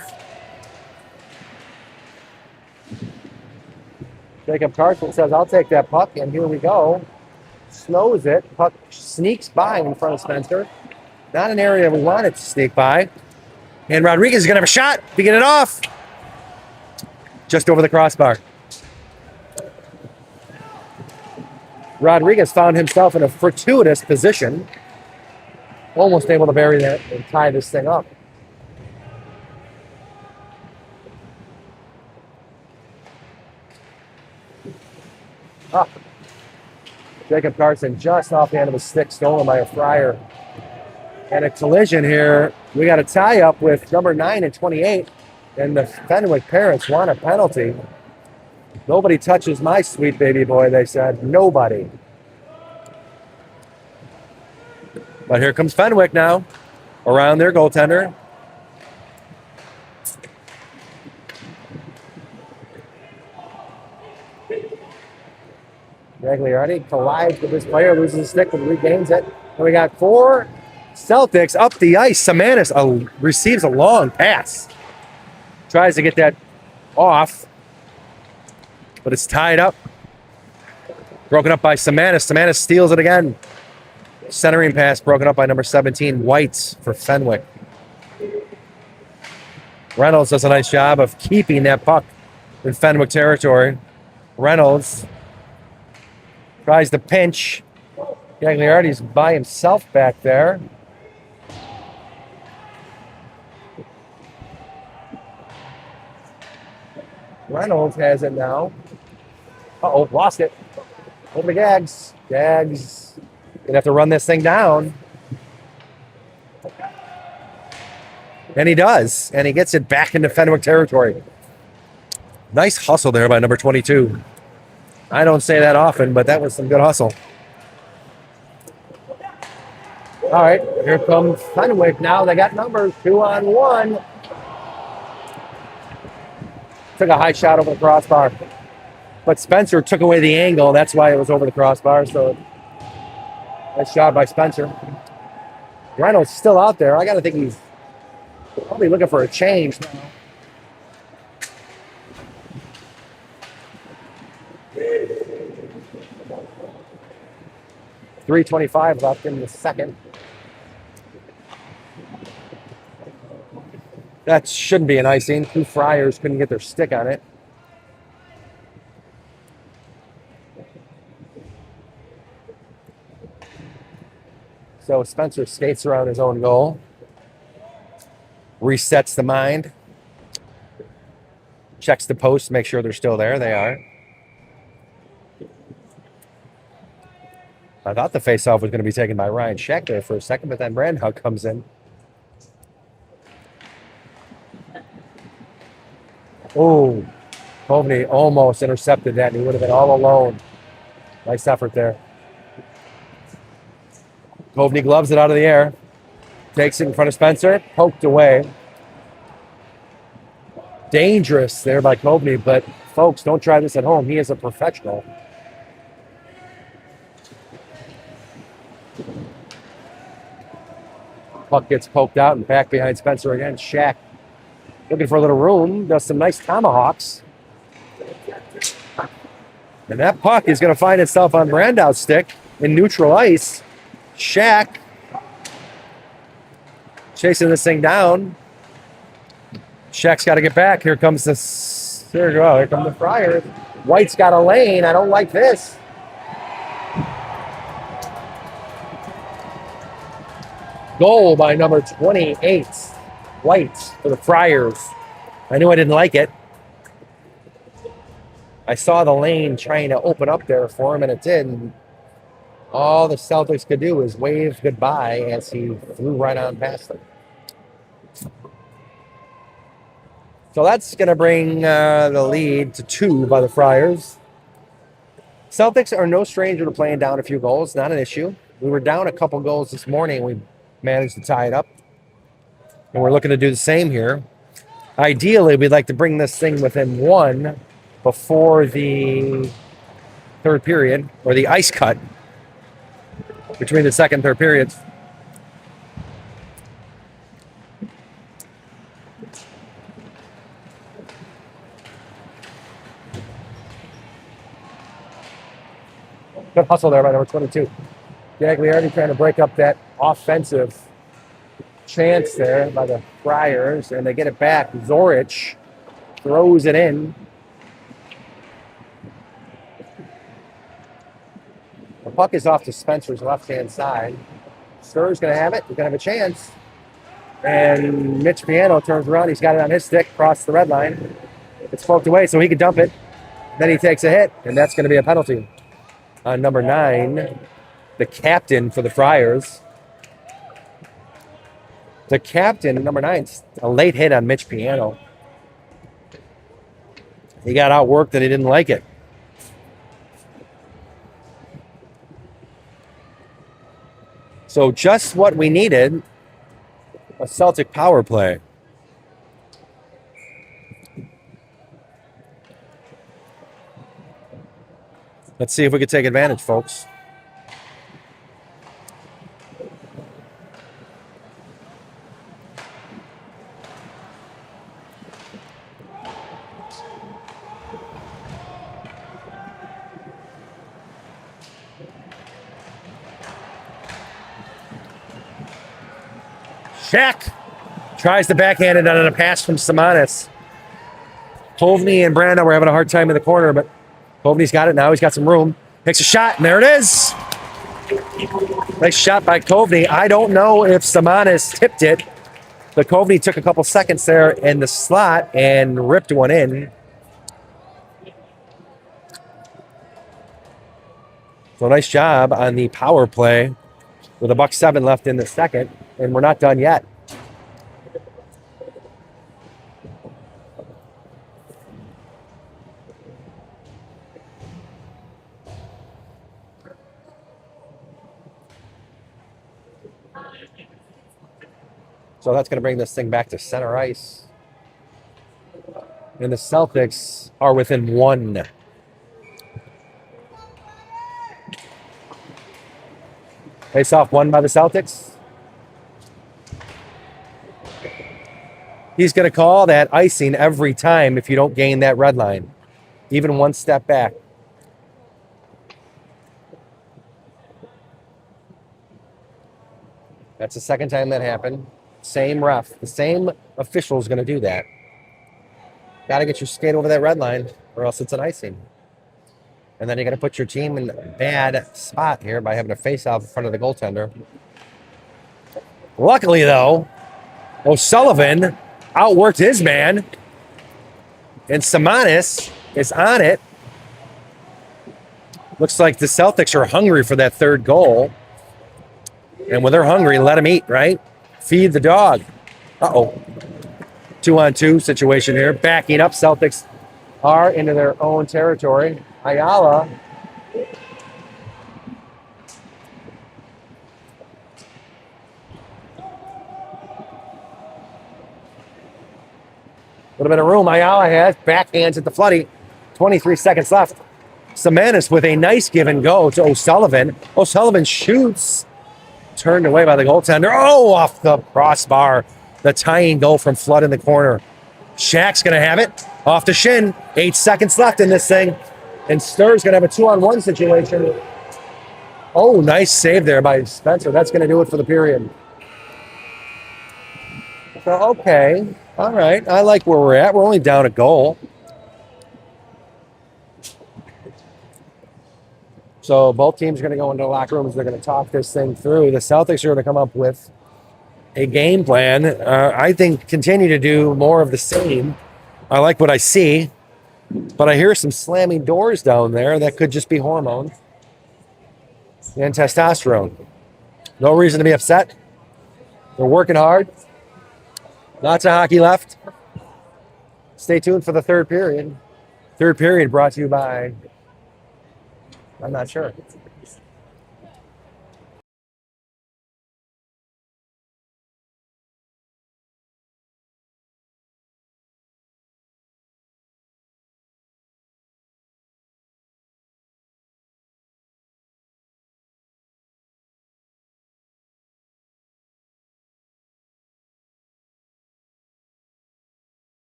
Jacob Carson says, I'll take that puck, and here we go. Slows it. Puck sneaks by in front of Spencer. Not an area we want it to sneak by. And Rodriguez is going to have a shot to get it off. Just over the crossbar. Rodriguez found himself in a fortuitous position. Almost able to bury that and tie this thing up. Ah. Jacob Carson just off the end of a stick, stolen by a Friar. And a collision here. We got a tie up with number 9 and 28. And the Fenwick parents want a penalty. Nobody touches my sweet baby boy, they said. Nobody. But here comes Fenwick now. Around their goaltender. Gagliardi collides with this player, loses the stick, but regains it. And we got 4 Celtics up the ice. Samanis receives a long pass. Tries to get that off, but it's tied up. Broken up by Samanis. Samanis steals it again. Centering pass broken up by number 17, White for Fenwick. Reynolds does a nice job of keeping that puck in Fenwick territory. Reynolds tries to pinch. Gagliardi's by himself back there. Reynolds has it now. Uh-oh, lost it. Over to Gags. Gags gonna have to run this thing down. And he does. And he gets it back into Fenwick territory. Nice hustle there by number 22. I don't say that often, but that was some good hustle. All right, here comes Fenwick now. They got numbers 2-on-1. Took a high shot over the crossbar. But Spencer took away the angle. That's why it was over the crossbar. So nice job by Spencer. Reynolds still out there. I got to think he's probably looking for a change now. .325 left in the second. That shouldn't be an icing. 2 Friars couldn't get their stick on it. So Spencer skates around his own goal. Resets the mind. Checks the post, make sure they're still there. They are. I thought the faceoff was going to be taken by Ryan Scheck there for a second, but then Brandhug comes in. Oh, Kovney almost intercepted that, and he would have been all alone. Nice effort there. Kovney gloves it out of the air. Takes it in front of Spencer. Poked away. Dangerous there by Kovney, but folks, don't try this at home. He is a professional. Puck gets poked out and back behind Spencer again. Shaq looking for a little room. Does some nice tomahawks. And that puck is going to find itself on Brandow's stick in neutral ice. Shaq chasing this thing down. Shaq's got to get back. Here comes this. There you go. Here come the Friars. White's got a lane. I don't like this. Goal by number 28, White for the Friars. I knew I didn't like it. I saw the lane trying to open up there for him, and it did. And all the Celtics could do was wave goodbye as he flew right on past them. So that's going to bring the lead to 2 by the Friars. Celtics are no stranger to playing down a few goals. Not an issue. We were down a couple goals this morning. We managed to tie it up. And we're looking to do the same here. Ideally, we'd like to bring this thing within 1 before the third period, or the ice cut between the second and third periods. Good hustle there by number 22. Gagliardi trying to break up that offensive chance there by the Friars, and they get it back. Zorich throws it in. puck is off to Spencer's left-hand side. Stur's going to have it. He's going to have a chance. And Mitch Piano turns around. He's got it on his stick, across the red line. It's poked away so he can dump it. Then he takes a hit, and that's going to be a penalty on number 9, the captain for the Friars. The captain, number 9, a late hit on Mitch Piano. He got outworked and he didn't like it. So just what we needed, a Celtic power play. Let's see if we can take advantage, folks. Shaq tries to backhand it on a pass from Simonis. Hovney and Brando were having a hard time in the corner, but Hovney's got it now. He's got some room. Takes a shot, and there it is. Nice shot by Kovney. I don't know if Simonis tipped it, but Kovney took a couple seconds there in the slot and ripped one in. So nice job on the power play with $1.07 left in the second, and we're not done yet. So that's going to bring this thing back to center ice. And the Celtics are within 1. Face off won by the Celtics. He's going to call that icing every time if you don't gain that red line, even one step back. That's the second time that happened. Same ref, the same official is going to do that. Got to get your skate over that red line or else it's an icing. And then you're going to put your team in a bad spot here by having a face-off in front of the goaltender. Luckily, though, O'Sullivan outworked his man. And Simonis is on it. Looks like the Celtics are hungry for that third goal. And when they're hungry, let them eat, right? Feed the dog. Uh-oh. 2-on-2 situation here. Backing up. Celtics are into their own territory. Ayala. Little bit of room Ayala has. Backhands at the Floody. 23 seconds left. Simonis with a nice give and go to O'Sullivan. O'Sullivan shoots. Turned away by the goaltender. Oh, off the crossbar. The tying goal from Flood in the corner. Shaq's going to have it. Off the shin. 8 seconds left in this thing. And Stur's going to have a 2-on-1 situation. Oh, nice save there by Spencer. That's going to do it for the period. So, okay. All right. I like where we're at. We're only down a goal. So both teams are going to go into the locker rooms. They're going to talk this thing through. The Celtics are going to come up with a game plan. I think continue to do more of the same. I like what I see, but I hear some slamming doors down there. That could just be hormones and testosterone. No reason to be upset. They're working hard. Lots of hockey left. Stay tuned for the third period. Third period brought to you by, I'm not sure.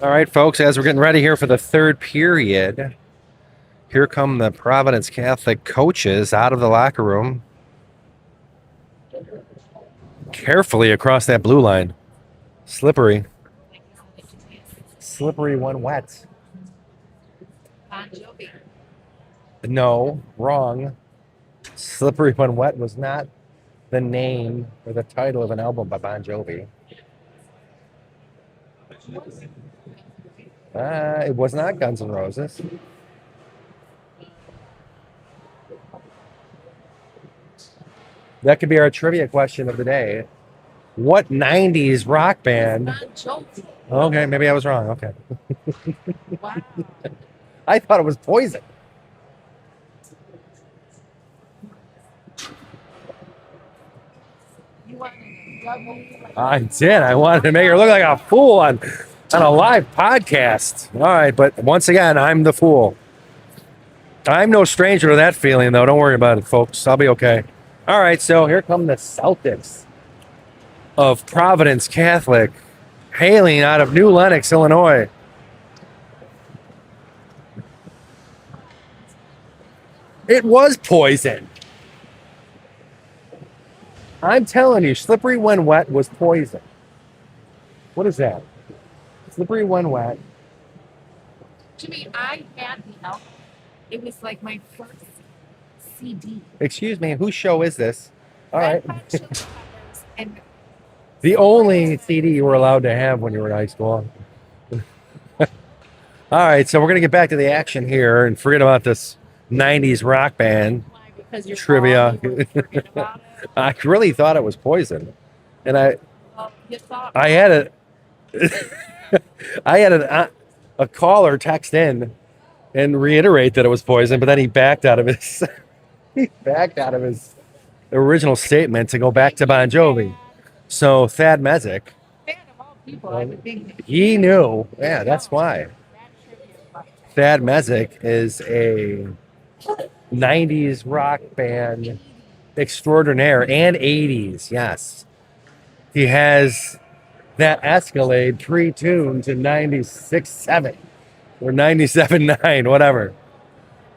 All right, folks, as we're getting ready here for the third period, here come the Providence Catholic coaches out of the locker room. Carefully across that blue line. Slippery. Slippery when wet. Bon Jovi. No, wrong. Slippery When Wet was not the name or the title of an album by Bon Jovi. It was not Guns N' Roses. That could be our trivia question of the day. What 90s rock band? Bon Jovi. Okay, maybe I was wrong. Okay. Wow. I thought it was Poison. You wanted a double. I did. I wanted to make her look like a fool on a live podcast. All right, but once again, I'm the fool. I'm no stranger to that feeling, though. Don't worry about it, folks. I'll be okay. All right, so here come the Celtics of Providence Catholic, hailing out of New Lenox, Illinois. It was Poison. I'm telling you, Slippery When Wet was Poison. What is that? Slippery When Wet. Jimmy, I had the album. It was like my first CD. Excuse me, whose show is this? All right. Red Hot Chili Peppers and The only CD you were allowed to have when you were in high school. All right, so we're going to get back to the action here and forget about this 90s rock band why? Because you're trivia. wrong, you forget about it. I really thought it was Poison. And Well, you thought I had a caller text in and reiterate that it was Poison, but then he backed out of his original statement to go back to Bon Jovi. So Thad Mezek, fan of all people, I would think that he knew. Yeah, that's why. that trivia is fun. Thad Mezek is a 90s rock band extraordinaire and 80s, yes. He has that Escalade pre-tuned to 96.7 or 97.9, whatever.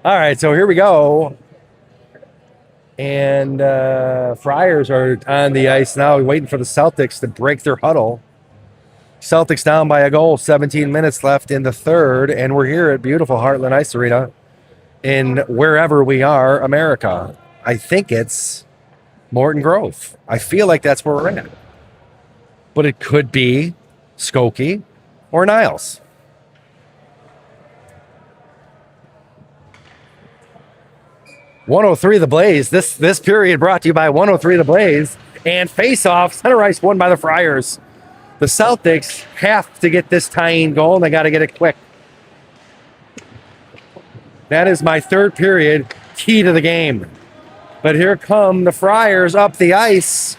All right, so here we go. And Friars are on the ice now, waiting for the Celtics to break their huddle. Celtics down by a goal, 17 minutes left in the third, and we're here at beautiful Heartland Ice Arena in wherever we are, America. I think it's Morton Grove. I feel like that's where we're at. But it could be Skokie or Niles. .103 The Blaze. This period brought to you by 103 The Blaze. And face-off, center ice won by the Friars. The Celtics have to get this tying goal, and they got to get it quick. That is my third period key to the game. But here come the Friars up the ice.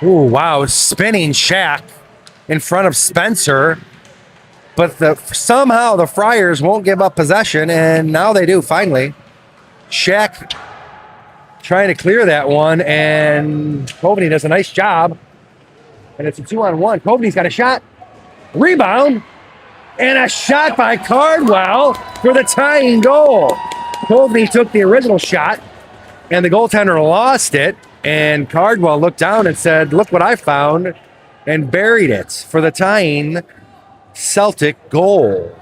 Ooh, wow, spinning Shaq in front of Spencer. But somehow the Friars won't give up possession, and now they do, finally. Shaq trying to clear that one, and Coveney does a nice job. And it's a 2-on-1. Coveney's got a shot. Rebound. And a shot by Cardwell for the tying goal. Coveney took the original shot, and the goaltender lost it. And Cardwell looked down and said, "Look what I found," and buried it for the tying Celtic goal.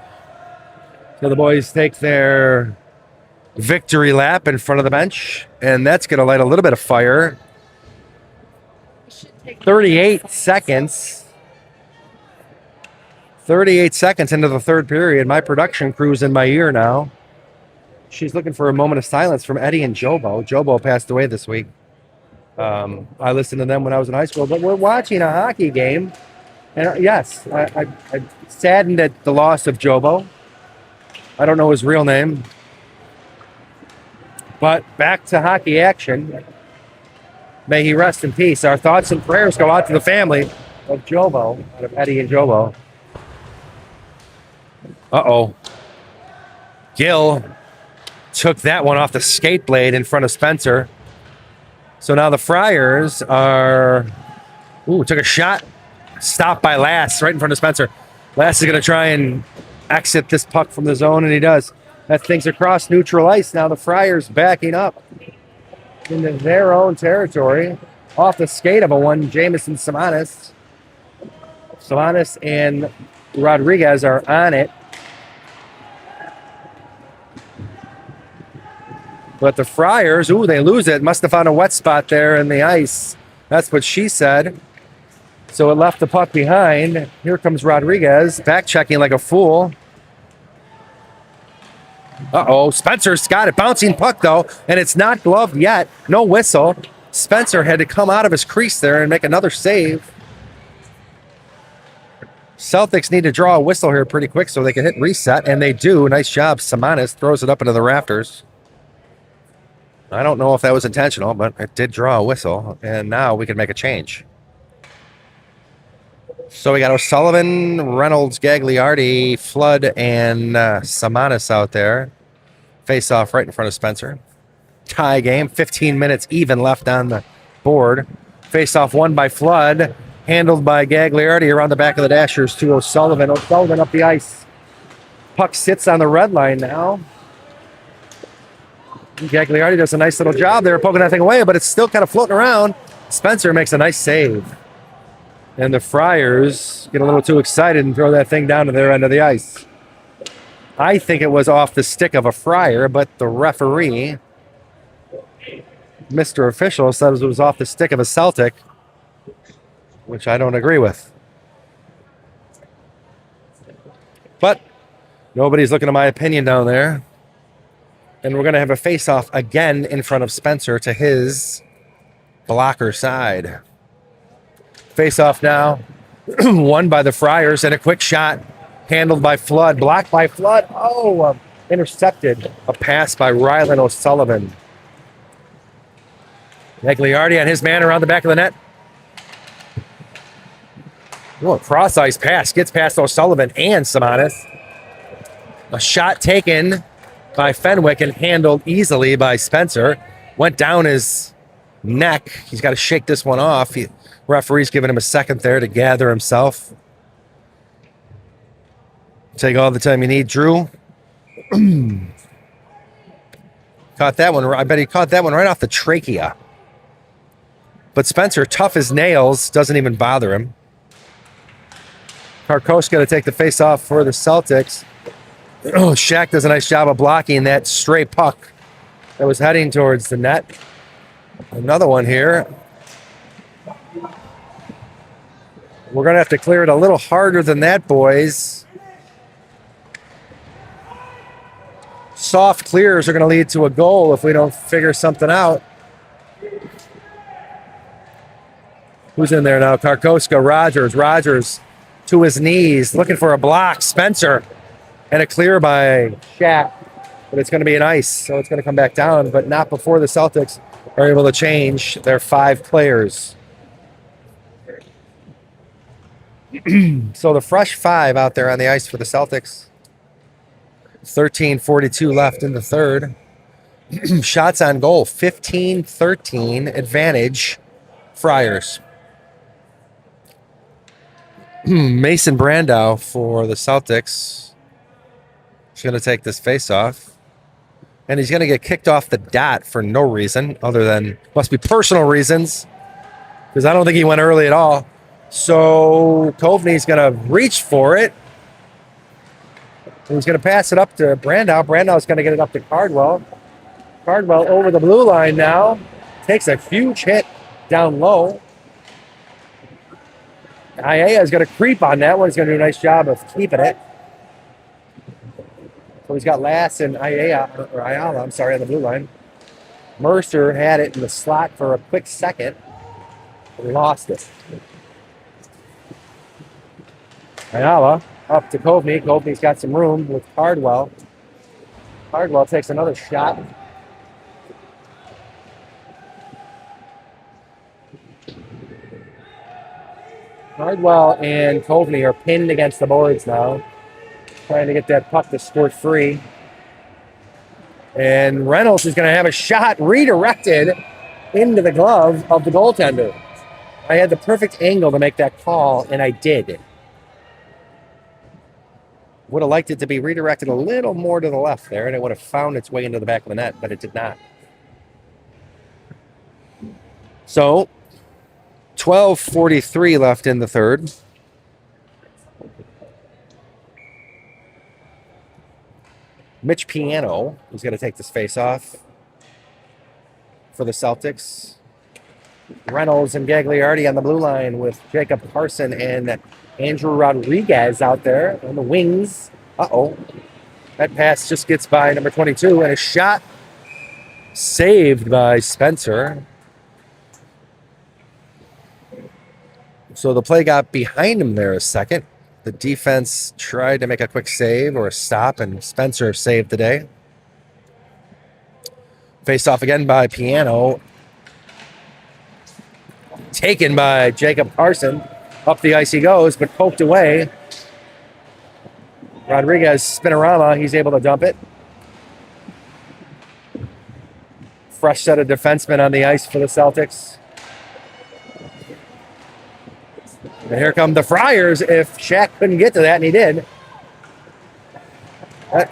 So the boys take their victory lap in front of the bench, and that's going to light a little bit of fire. 38 seconds. 38 seconds into the third period. My production crew's in my ear now. She's looking for a moment of silence from Eddie and Jobo. Jobo passed away this week. I listened to them when I was in high school, but we're watching a hockey game. And yes, I'm saddened at the loss of Jobo. I don't know his real name. But back to hockey action. May he rest in peace. Our thoughts and prayers go out to the family of Jobo, of Eddie and Jobo. Uh-oh. Gill took that one off the skate blade in front of Spencer. So now the Friars are... Ooh, took a shot. Stopped by Lass right in front of Spencer. Lass is going to try and exit this puck from the zone, and he does. That thing's across neutral ice. Now the Friars backing up into their own territory. Off the skate of a one, Jamison Simonis. Simonis and Rodriguez are on it. But the Friars, they lose it. Must have found a wet spot there in the ice. That's what she said. So it left the puck behind. Here comes Rodriguez, back checking like a fool. Spencer's got it. Bouncing puck, though, and it's not gloved yet. No whistle. Spencer had to come out of his crease there and make another save. Celtics need to draw a whistle here pretty quick so they can hit reset, and they do. Nice job. Simonis throws it up into the rafters. I don't know if that was intentional, but it did draw a whistle, and now we can make a change. So we got O'Sullivan, Reynolds, Gagliardi, Flood, and Simonis out there. Face off right in front of Spencer. Tie game, 15 minutes even left on the board. Face off won by Flood, handled by Gagliardi around the back of the Dashers to O'Sullivan. O'Sullivan up the ice. Puck sits on the red line now. Gagliardi does a nice little job there poking that thing away, but it's still kind of floating around. Spencer makes a nice save. And the Friars get a little too excited and throw that thing down to their end of the ice. I think it was off the stick of a Friar, but the referee, Mr. Official, says it was off the stick of a Celtic, which I don't agree with. But nobody's looking at my opinion down there. And we're going to have a face-off again in front of Spencer to his blocker side. Face-off now, won by the Friars, and a quick shot handled by Flood, blocked by Flood. Intercepted. A pass by Rylan O'Sullivan. Gagliardi on his man around the back of the net. A cross-ice pass. Gets past O'Sullivan and Simonis. A shot taken by Fenwick and handled easily by Spencer. Went down his neck. He's got to shake this one off. Referee's giving him a second there to gather himself. Take all the time you need, Drew. Caught that one. I bet he caught that one right off the trachea. But Spencer, tough as nails, doesn't even bother him. Karko's going to take the face-off for the Celtics. Shaq does a nice job of blocking that stray puck that was heading towards the net. Another one here. We're going to have to clear it a little harder than that, boys. Soft clears are going to lead to a goal if we don't figure something out. Who's in there now? Karkoska, Rogers to his knees, looking for a block. Spencer, and a clear by Shaq. But it's going to be an ice, so it's going to come back down, but not before the Celtics are able to change their 5 players. So the fresh 5 out there on the ice for the Celtics. 13:42 left in the third. Shots on goal, 15-13 advantage, Friars. Mason Brandow for the Celtics. He's going to take this face-off. And he's going to get kicked off the dot for no reason other than, must be personal reasons, because I don't think he went early at all. So Kovney's going to reach for it. And he's going to pass it up to Brandow. Brandow's going to get it up to Cardwell. Cardwell over the blue line now. Takes a huge hit down low. Ayala is going to creep on that one. He's going to do a nice job of keeping it. So he's got Lass and Ayala on the blue line. Mercer had it in the slot for a quick second. But he lost it. Ayala up to Kovney. Kovney's got some room with Cardwell. Cardwell takes another shot. Cardwell and Kovney are pinned against the boards now, trying to get that puck to squirt free. And Reynolds is going to have a shot redirected into the glove of the goaltender. I had the perfect angle to make that call, and I did. Would have liked it to be redirected a little more to the left there, and it would have found its way into the back of the net, but it did not. So, 12:43 left in the third. Mitch Piano is going to take this face-off for the Celtics. Reynolds and Gagliardi on the blue line with Jacob Carson and Andrew Rodriguez out there on the wings. Uh-oh. That pass just gets by number 22, and a shot saved by Spencer. So the play got behind him there a second. The defense tried to make a quick save or a stop, and Spencer saved the day. Faced off again by Piano. Taken by Jacob Carson. Up the ice he goes, but poked away. Rodriguez, spinorama, he's able to dump it. Fresh set of defensemen on the ice for the Celtics. And here come the Friars if Shaq couldn't get to that, and he did.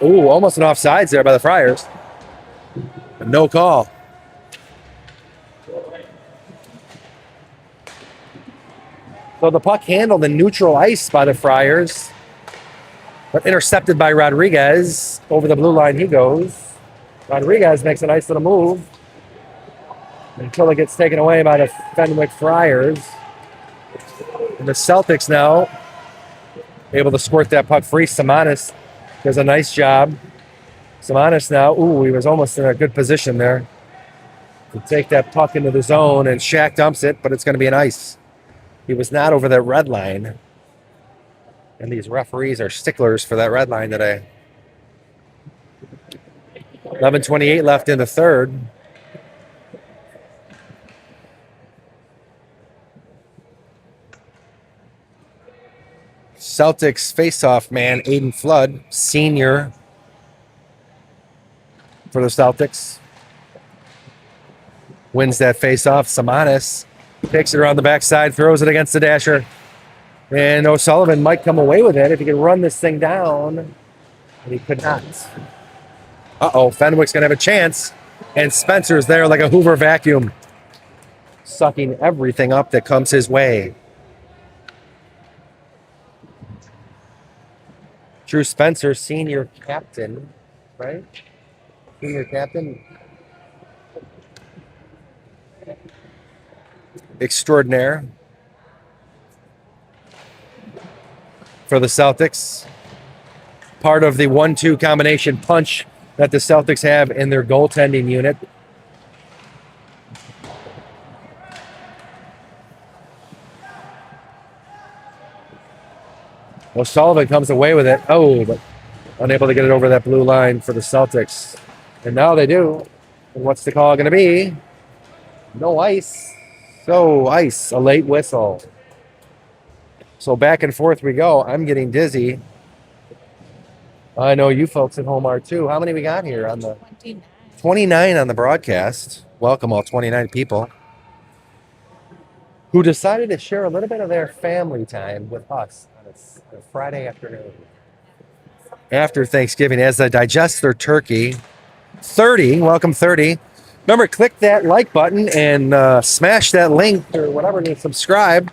Almost an offsides there by the Friars. No call. So the puck handled in neutral ice by the Friars, but intercepted by Rodriguez. Over the blue line he goes. Rodriguez makes a nice little move until it gets taken away by the Fenwick Friars. And the Celtics now able to squirt that puck free. Simonis does a nice job. Simonis now, he was almost in a good position there to take that puck into the zone, and Shaq dumps it, but it's going to be an ice. He was not over that red line. And these referees are sticklers for that red line today. 11:28 left in the third. Celtics face-off man, Aiden Flood, senior for the Celtics. Wins that face-off. Simonis takes it around the backside, throws it against the dasher. And O'Sullivan might come away with it if he can run this thing down. And he could not. Fenwick's going to have a chance. And Spencer's there like a Hoover vacuum, sucking everything up that comes his way. Drew Spencer, senior captain, right? Senior captain. Extraordinaire for the Celtics. Part of the 1-2 combination punch that the Celtics have in their goaltending unit. O'Sullivan comes away with it. But unable to get it over that blue line for the Celtics. And now they do. And what's the call going to be? No ice. So ice, a late whistle. So back and forth we go. I'm getting dizzy. I know you folks at home are too. How many we got here on the 29 on the broadcast? Welcome all 29 people who decided to share a little bit of their family time with us on a Friday afternoon after Thanksgiving as they digest their turkey. 30, welcome 30. Remember, click that like button and smash that link or whatever and subscribe.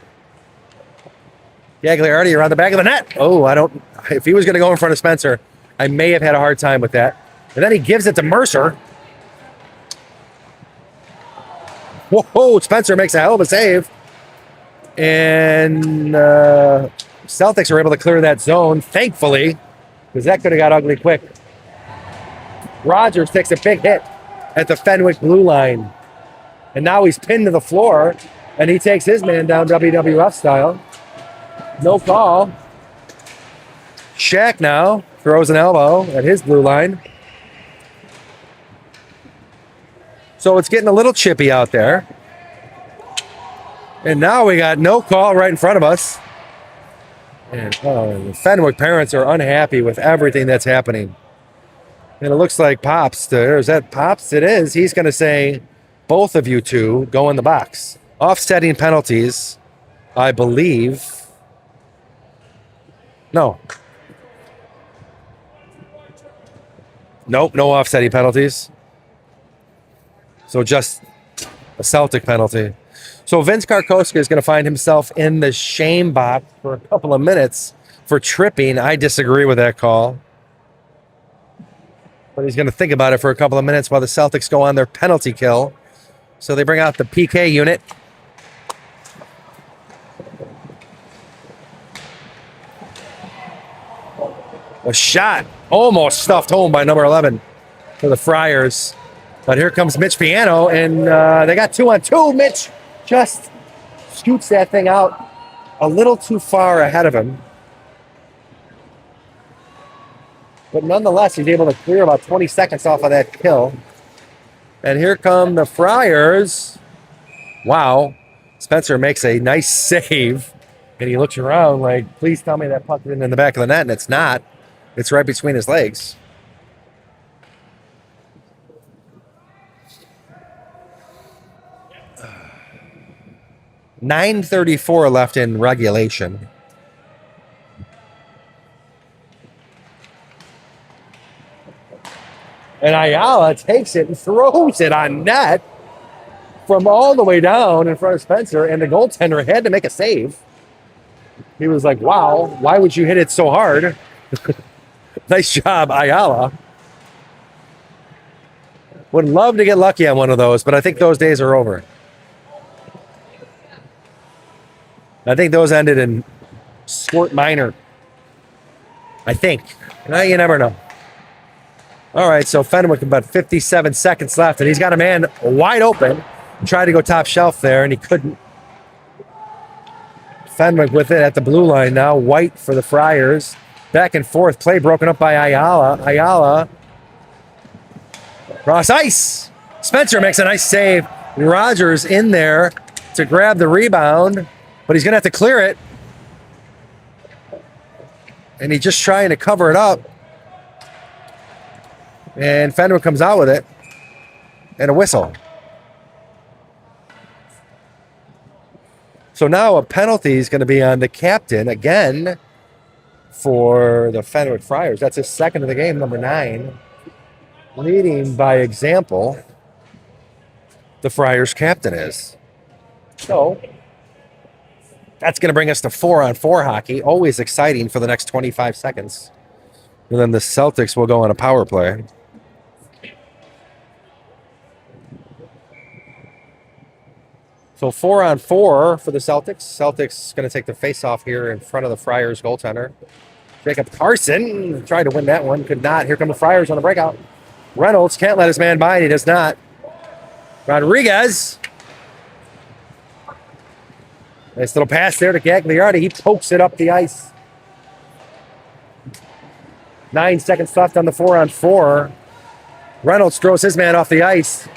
Gagliardi around the back of the net. If he was going to go in front of Spencer, I may have had a hard time with that. And then he gives it to Mercer. Whoa, Spencer makes a hell of a save. And Celtics are able to clear that zone, thankfully, because that could have got ugly quick. Rogers takes a big hit at the Fenwick blue line. And now he's pinned to the floor, and he takes his man down WWF style. No call. Shaq now throws an elbow at his blue line. So it's getting a little chippy out there. And now we got no call right in front of us. And the Fenwick parents are unhappy with everything that's happening. And it looks like Pops, is that Pops? It is. He's going to say, both of you two go in the box. Offsetting penalties, I believe. No. Nope, no offsetting penalties. So just a Celtic penalty. So Vince Karkoska is going to find himself in the shame box for a couple of minutes for tripping. I disagree with that call. But he's going to think about it for a couple of minutes while the Celtics go on their penalty kill. So they bring out the PK unit. A shot almost stuffed home by number 11 for the Friars. But here comes Mitch Piano, and they got 2-on-2. Mitch just scoots that thing out a little too far ahead of him. But nonetheless, he's able to clear about 20 seconds off of that kill. And here come the Friars. Wow. Spencer makes a nice save. And he looks around like, please tell me that puck isn't in the back of the net. And it's not. It's right between his legs. .934 left in regulation. And Ayala takes it and throws it on net from all the way down in front of Spencer. And the goaltender had to make a save. He was like, wow, why would you hit it so hard? Nice job, Ayala. Would love to get lucky on one of those, but I think those days are over. I think those ended in Sport Minor. I think. You never know. All right, so Fenwick about 57 seconds left, and he's got a man wide open. Tried to go top shelf there, and he couldn't. Fenwick with it at the blue line now. White for the Friars. Back and forth. Play broken up by Ayala. Ayala. Cross ice. Spencer makes a nice save. Rogers in there to grab the rebound, but he's going to have to clear it. And he's just trying to cover it up. And Fenwick comes out with it. And a whistle. So now a penalty is going to be on the captain again for the Fenwick Friars. That's his second of the game, number 9. Leading by example, the Friars captain is. So that's going to bring us to 4-on-4 hockey. Always exciting for the next 25 seconds. And then the Celtics will go on a power play. So 4-on-4 for the Celtics. Celtics going to take the face-off here in front of the Friars goaltender. Jacob Carson tried to win that one. Could not. Here come the Friars on the breakout. Reynolds can't let his man by, and he does not. Rodriguez. Nice little pass there to Gagliardi. He pokes it up the ice. 9 seconds left on the 4-on-4. Reynolds throws his man off the ice.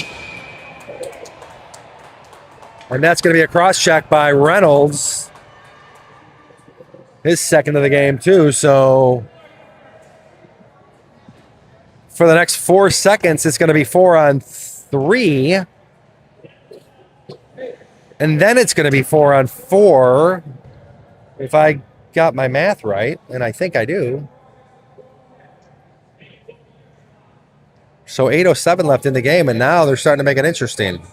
And that's going to be a cross-check by Reynolds. His second of the game, too. So for the next 4 seconds, it's going to be 4-on-3. And then it's going to be 4-on-4. If I got my math right, and I think I do. So 8:07 left in the game, and now they're starting to make it interesting.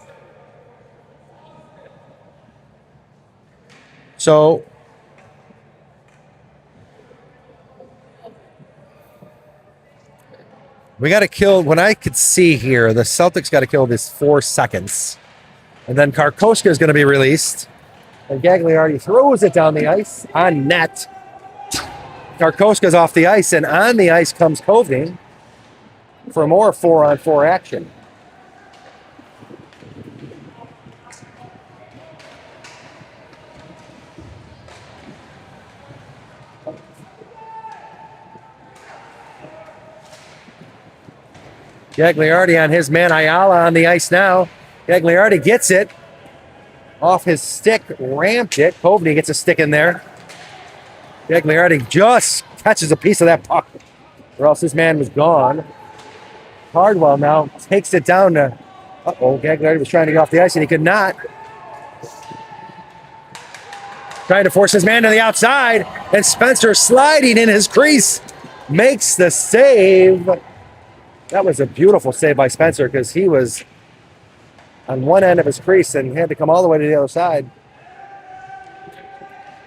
So we got to kill, when I could see here, the Celtics got to kill this 4 seconds. And then Karkoska is going to be released. And Gagliardi throws it down the ice on net. Karkoska's off the ice, and on the ice comes Kovney for more 4-on-4 action. Gagliardi on his man Ayala on the ice now. Gagliardi gets it off his stick, ramped it. Kovney gets a stick in there. Gagliardi just catches a piece of that puck, or else his man was gone. Hardwell now takes it down to. Gagliardi was trying to get off the ice and he could not. Trying to force his man to the outside, and Spencer sliding in his crease makes the save. That was a beautiful save by Spencer because he was on one end of his crease and had to come all the way to the other side.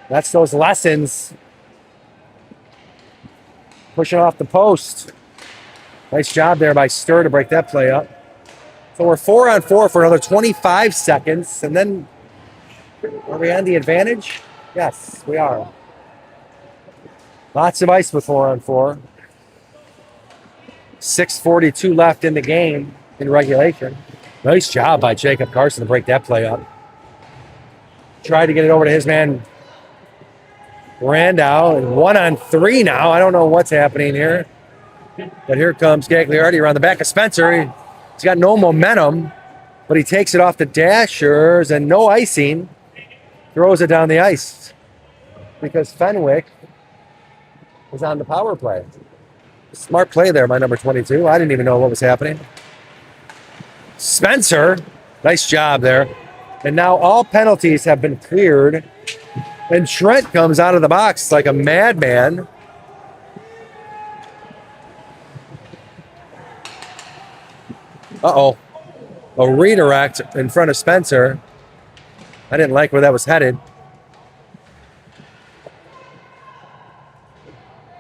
That's those lessons. Pushing off the post. Nice job there by Stur to break that play up. So we're 4-on-4 for another 25 seconds. And then, are we on the advantage? Yes, we are. Lots of ice with 4-on-4. 6:42 left in the game in regulation. Nice job by Jacob Carson to break that play up. Tried to get it over to his man, Randall, and 1-on-3 now. I don't know what's happening here. But here comes Gagliardi around the back of Spencer. He's got no momentum, but he takes it off the dashers and no icing. Throws it down the ice because Fenwick was on the power play. Smart play there by number 22. I didn't even know what was happening. Spencer, nice job there. And now all penalties have been cleared. And Trent comes out of the box like a madman. Uh-oh. A redirect in front of Spencer. I didn't like where that was headed.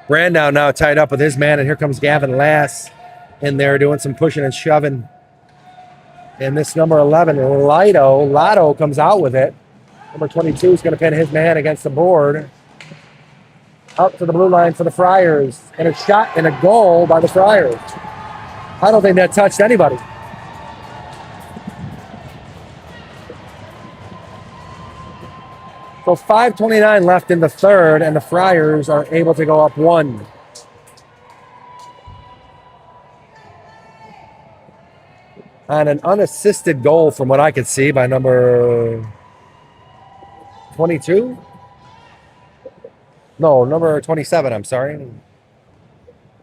Brandau now tied up with his man, and here comes Gavin Lass in there doing some pushing and shoving. And this number 11, Lotto comes out with it. Number 22 is going to pin his man against the board. Out to the blue line for the Friars. And a shot and a goal by the Friars. I don't think that touched anybody. So 5:29 left in the third, and the Friars are able to go up 1. On an unassisted goal, from what I could see, by number 22? No, number 27, I'm sorry.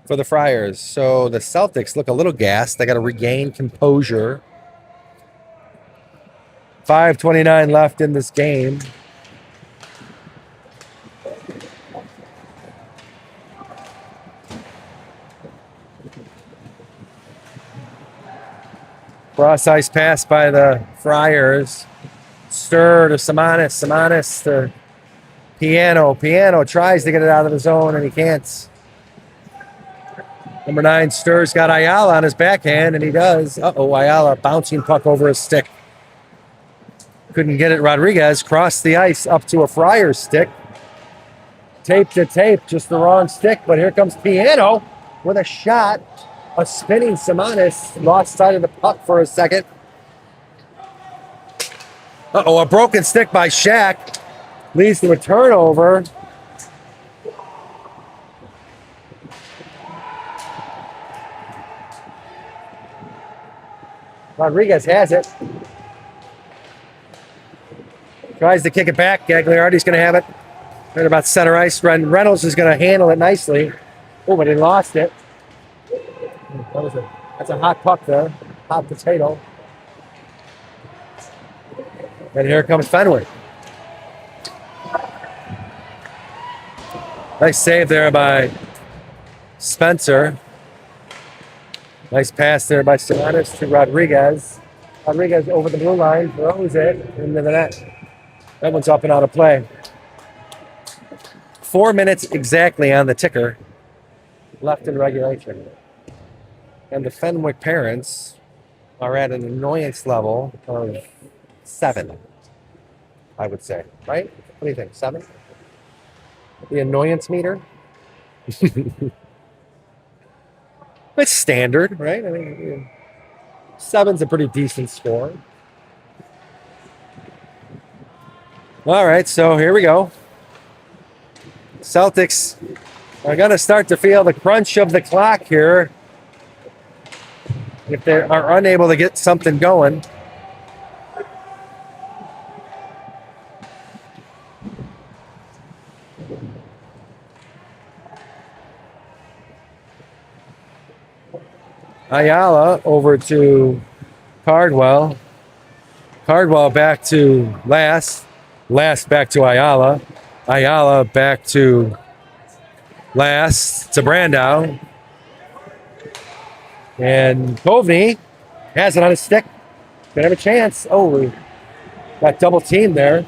For the Friars. So the Celtics look a little gassed. They got to regain composure. 5:29 left in this game. Cross ice pass by the Friars. Stur to Simonis. Simonis to Piano. Piano tries to get it out of the zone and he can't. Number 9, Stur's got Ayala on his backhand, and he does. Uh-oh, Ayala bouncing puck over his stick. Couldn't get it. Rodriguez crossed the ice up to a Friars stick. Tape to tape, just the wrong stick, but here comes Piano with a shot. A spinning Simonis lost sight of the puck for a second. Uh-oh, a broken stick by Shaq leads to a turnover. Rodriguez has it. Tries to kick it back. Gagliardi's going to have it. Right about center ice. Reynolds is going to handle it nicely. Oh, but he lost it. That's a hot puck there. Hot potato. And here comes Fenwick. Nice save there by Spencer. Nice pass there by Simonis to Rodriguez. Rodriguez over the blue line, throws it into the net. That one's up and out of play. 4 minutes exactly on the ticker left in regulation. And the Fenwick parents are at an annoyance level of 7, I would say. Right? What do you think? 7? The annoyance meter? It's standard, right? I mean, 7's a pretty decent score. All right, so here we go. Celtics are going to start to feel the crunch of the clock here if they are unable to get something going. Ayala over to Cardwell. Cardwell back to Lass. Lass back to Ayala. Ayala back to Lass to Brandau. And Kovney has it on his stick. Gonna have a chance. Oh, we got double team there.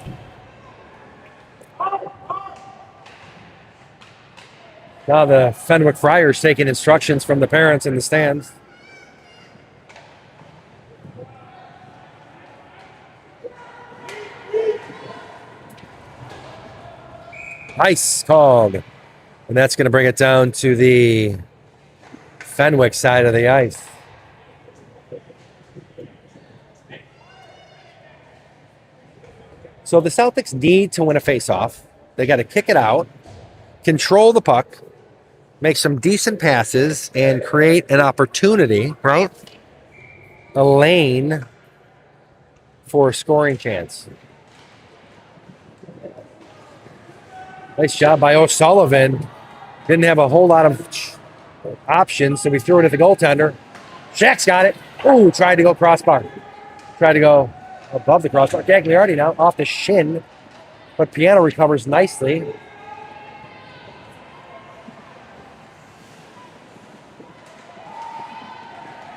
Now the Fenwick Friars taking instructions from the parents in the stands. Ice called. And that's going to bring it down to the Fenwick side of the ice. So the Celtics need to win a faceoff. They got to kick it out, control the puck, make some decent passes, and create an opportunity, right? A lane for a scoring chance. Nice job by O'Sullivan. Didn't have a whole lot of options, so we threw it at the goaltender. Shaq's got it. Ooh, tried to go crossbar. Tried to go above the crossbar. Gagliardi now off the shin, but Piano recovers nicely.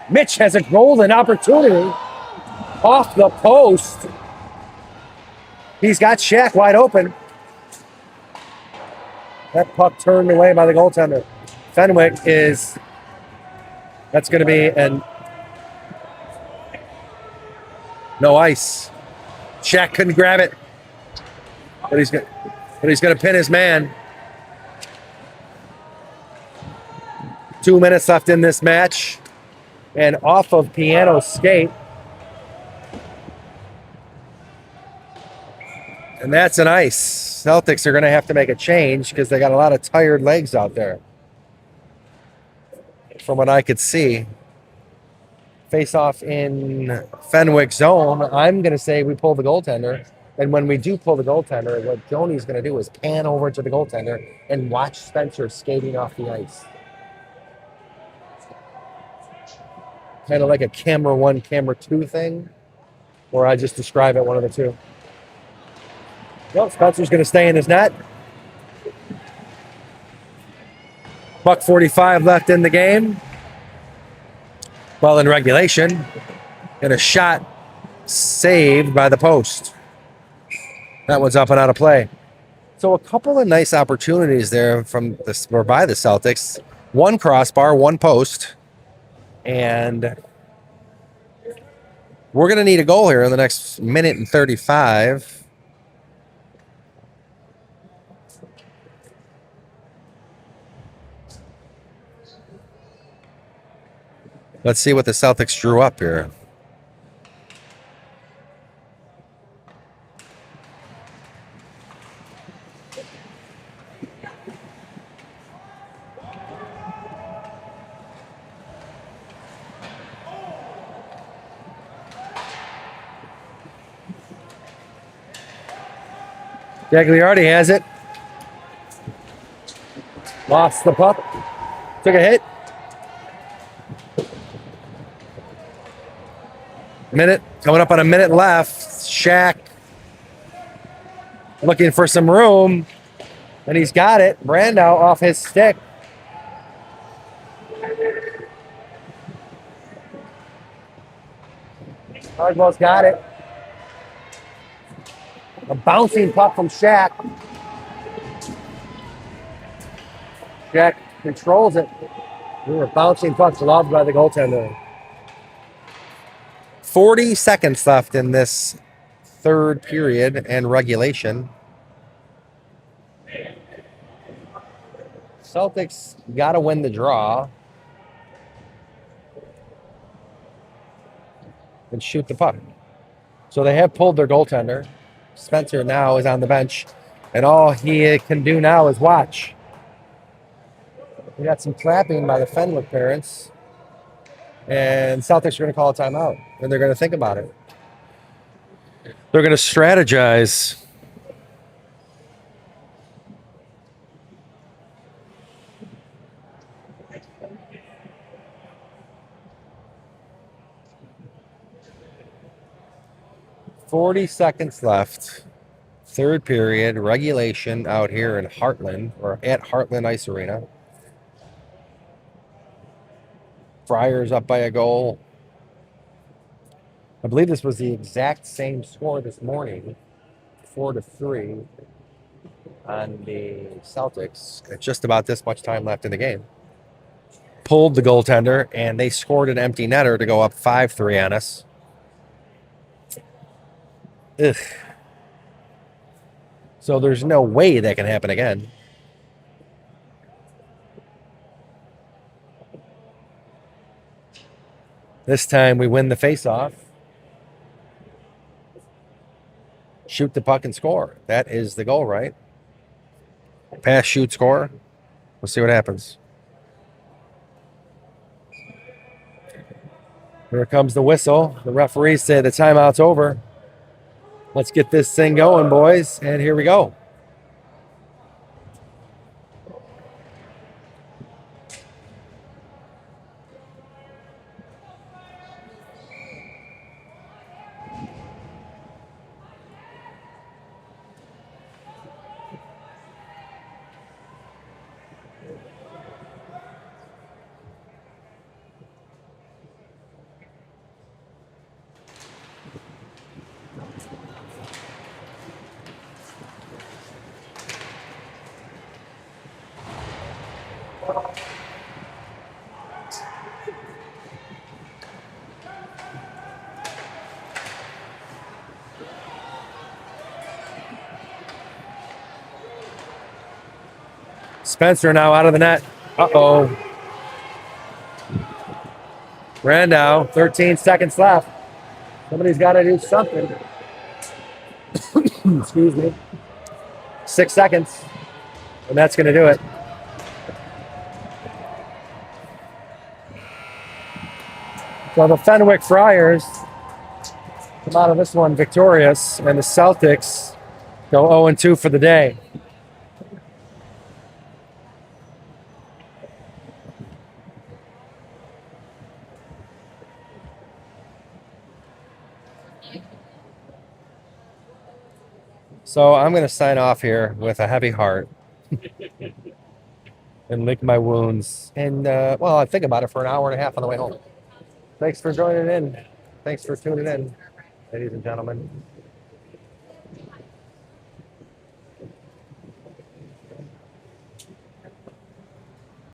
Mitch has a golden opportunity off the post. He's got Shaq wide open. That puck turned away by the goaltender. Fenwick is, that's going to be an no ice. Shaq couldn't grab it, but he's going to pin his man. 2 minutes left in this match, and off of Piano's skate. And that's an ice. Celtics are going to have to make a change because they got a lot of tired legs out there. From what I could see. Face off in Fenwick zone. I'm going to say we pull the goaltender. And when we do pull the goaltender, what Joni's going to do is pan over to the goaltender and watch Spencer skating off the ice. Kind of like a camera 1, camera 2 thing. Or I just describe it, one of the two. Well, Spencer's going to stay in his net. Buck 45 left in the game. Well, in regulation. And a shot saved by the post. That one's up and out of play. So a couple of nice opportunities there or by the Celtics. One crossbar, one post. And we're going to need a goal here in the next minute and 35. Let's see what the Celtics drew up here. Gagliardi has it. Lost the puck. Took a hit. Coming up on a minute left. Shaq looking for some room. And he's got it. Brandow off his stick. Hardwell's got it. A bouncing puck from Shaq. Shaq controls it. We were bouncing pucks loved by the goaltender. 40 seconds left in this third period and regulation. Celtics got to win the draw and shoot the puck. So they have pulled their goaltender. Spencer now is on the bench, and all he can do now is watch. We got some clapping by the Fenwick parents, and Celtics are going to call a timeout, and they're going to think about it. They're going to strategize. $40 seconds left. Third period, regulation out here in Heartland, or at Heartland Ice Arena. Friars up by a goal. I believe this was the exact same score this morning, 4-3 on the Celtics. At just about this much time left in the game. Pulled the goaltender, and they scored an empty netter to go up 5-3 on us. Ugh. So there's no way that can happen again. This time we win the faceoff. Shoot the puck and score. That is the goal, right? Pass, shoot, score. We'll see what happens. Here comes the whistle. The referees say the timeout's over. Let's get this thing going, boys. And here we go. Spencer now out of the net. Uh-oh. Randall, 13 seconds left. Somebody's got to do something. Excuse me. 6 seconds. And that's going to do it. So the Fenwick Friars come out of this one victorious, and the Celtics go 0-2 for the day. So I'm going to sign off here with a heavy heart and lick my wounds. And, well, I think about it for an hour and a half on the way home. Thanks for joining in. Thanks for tuning in, ladies and gentlemen.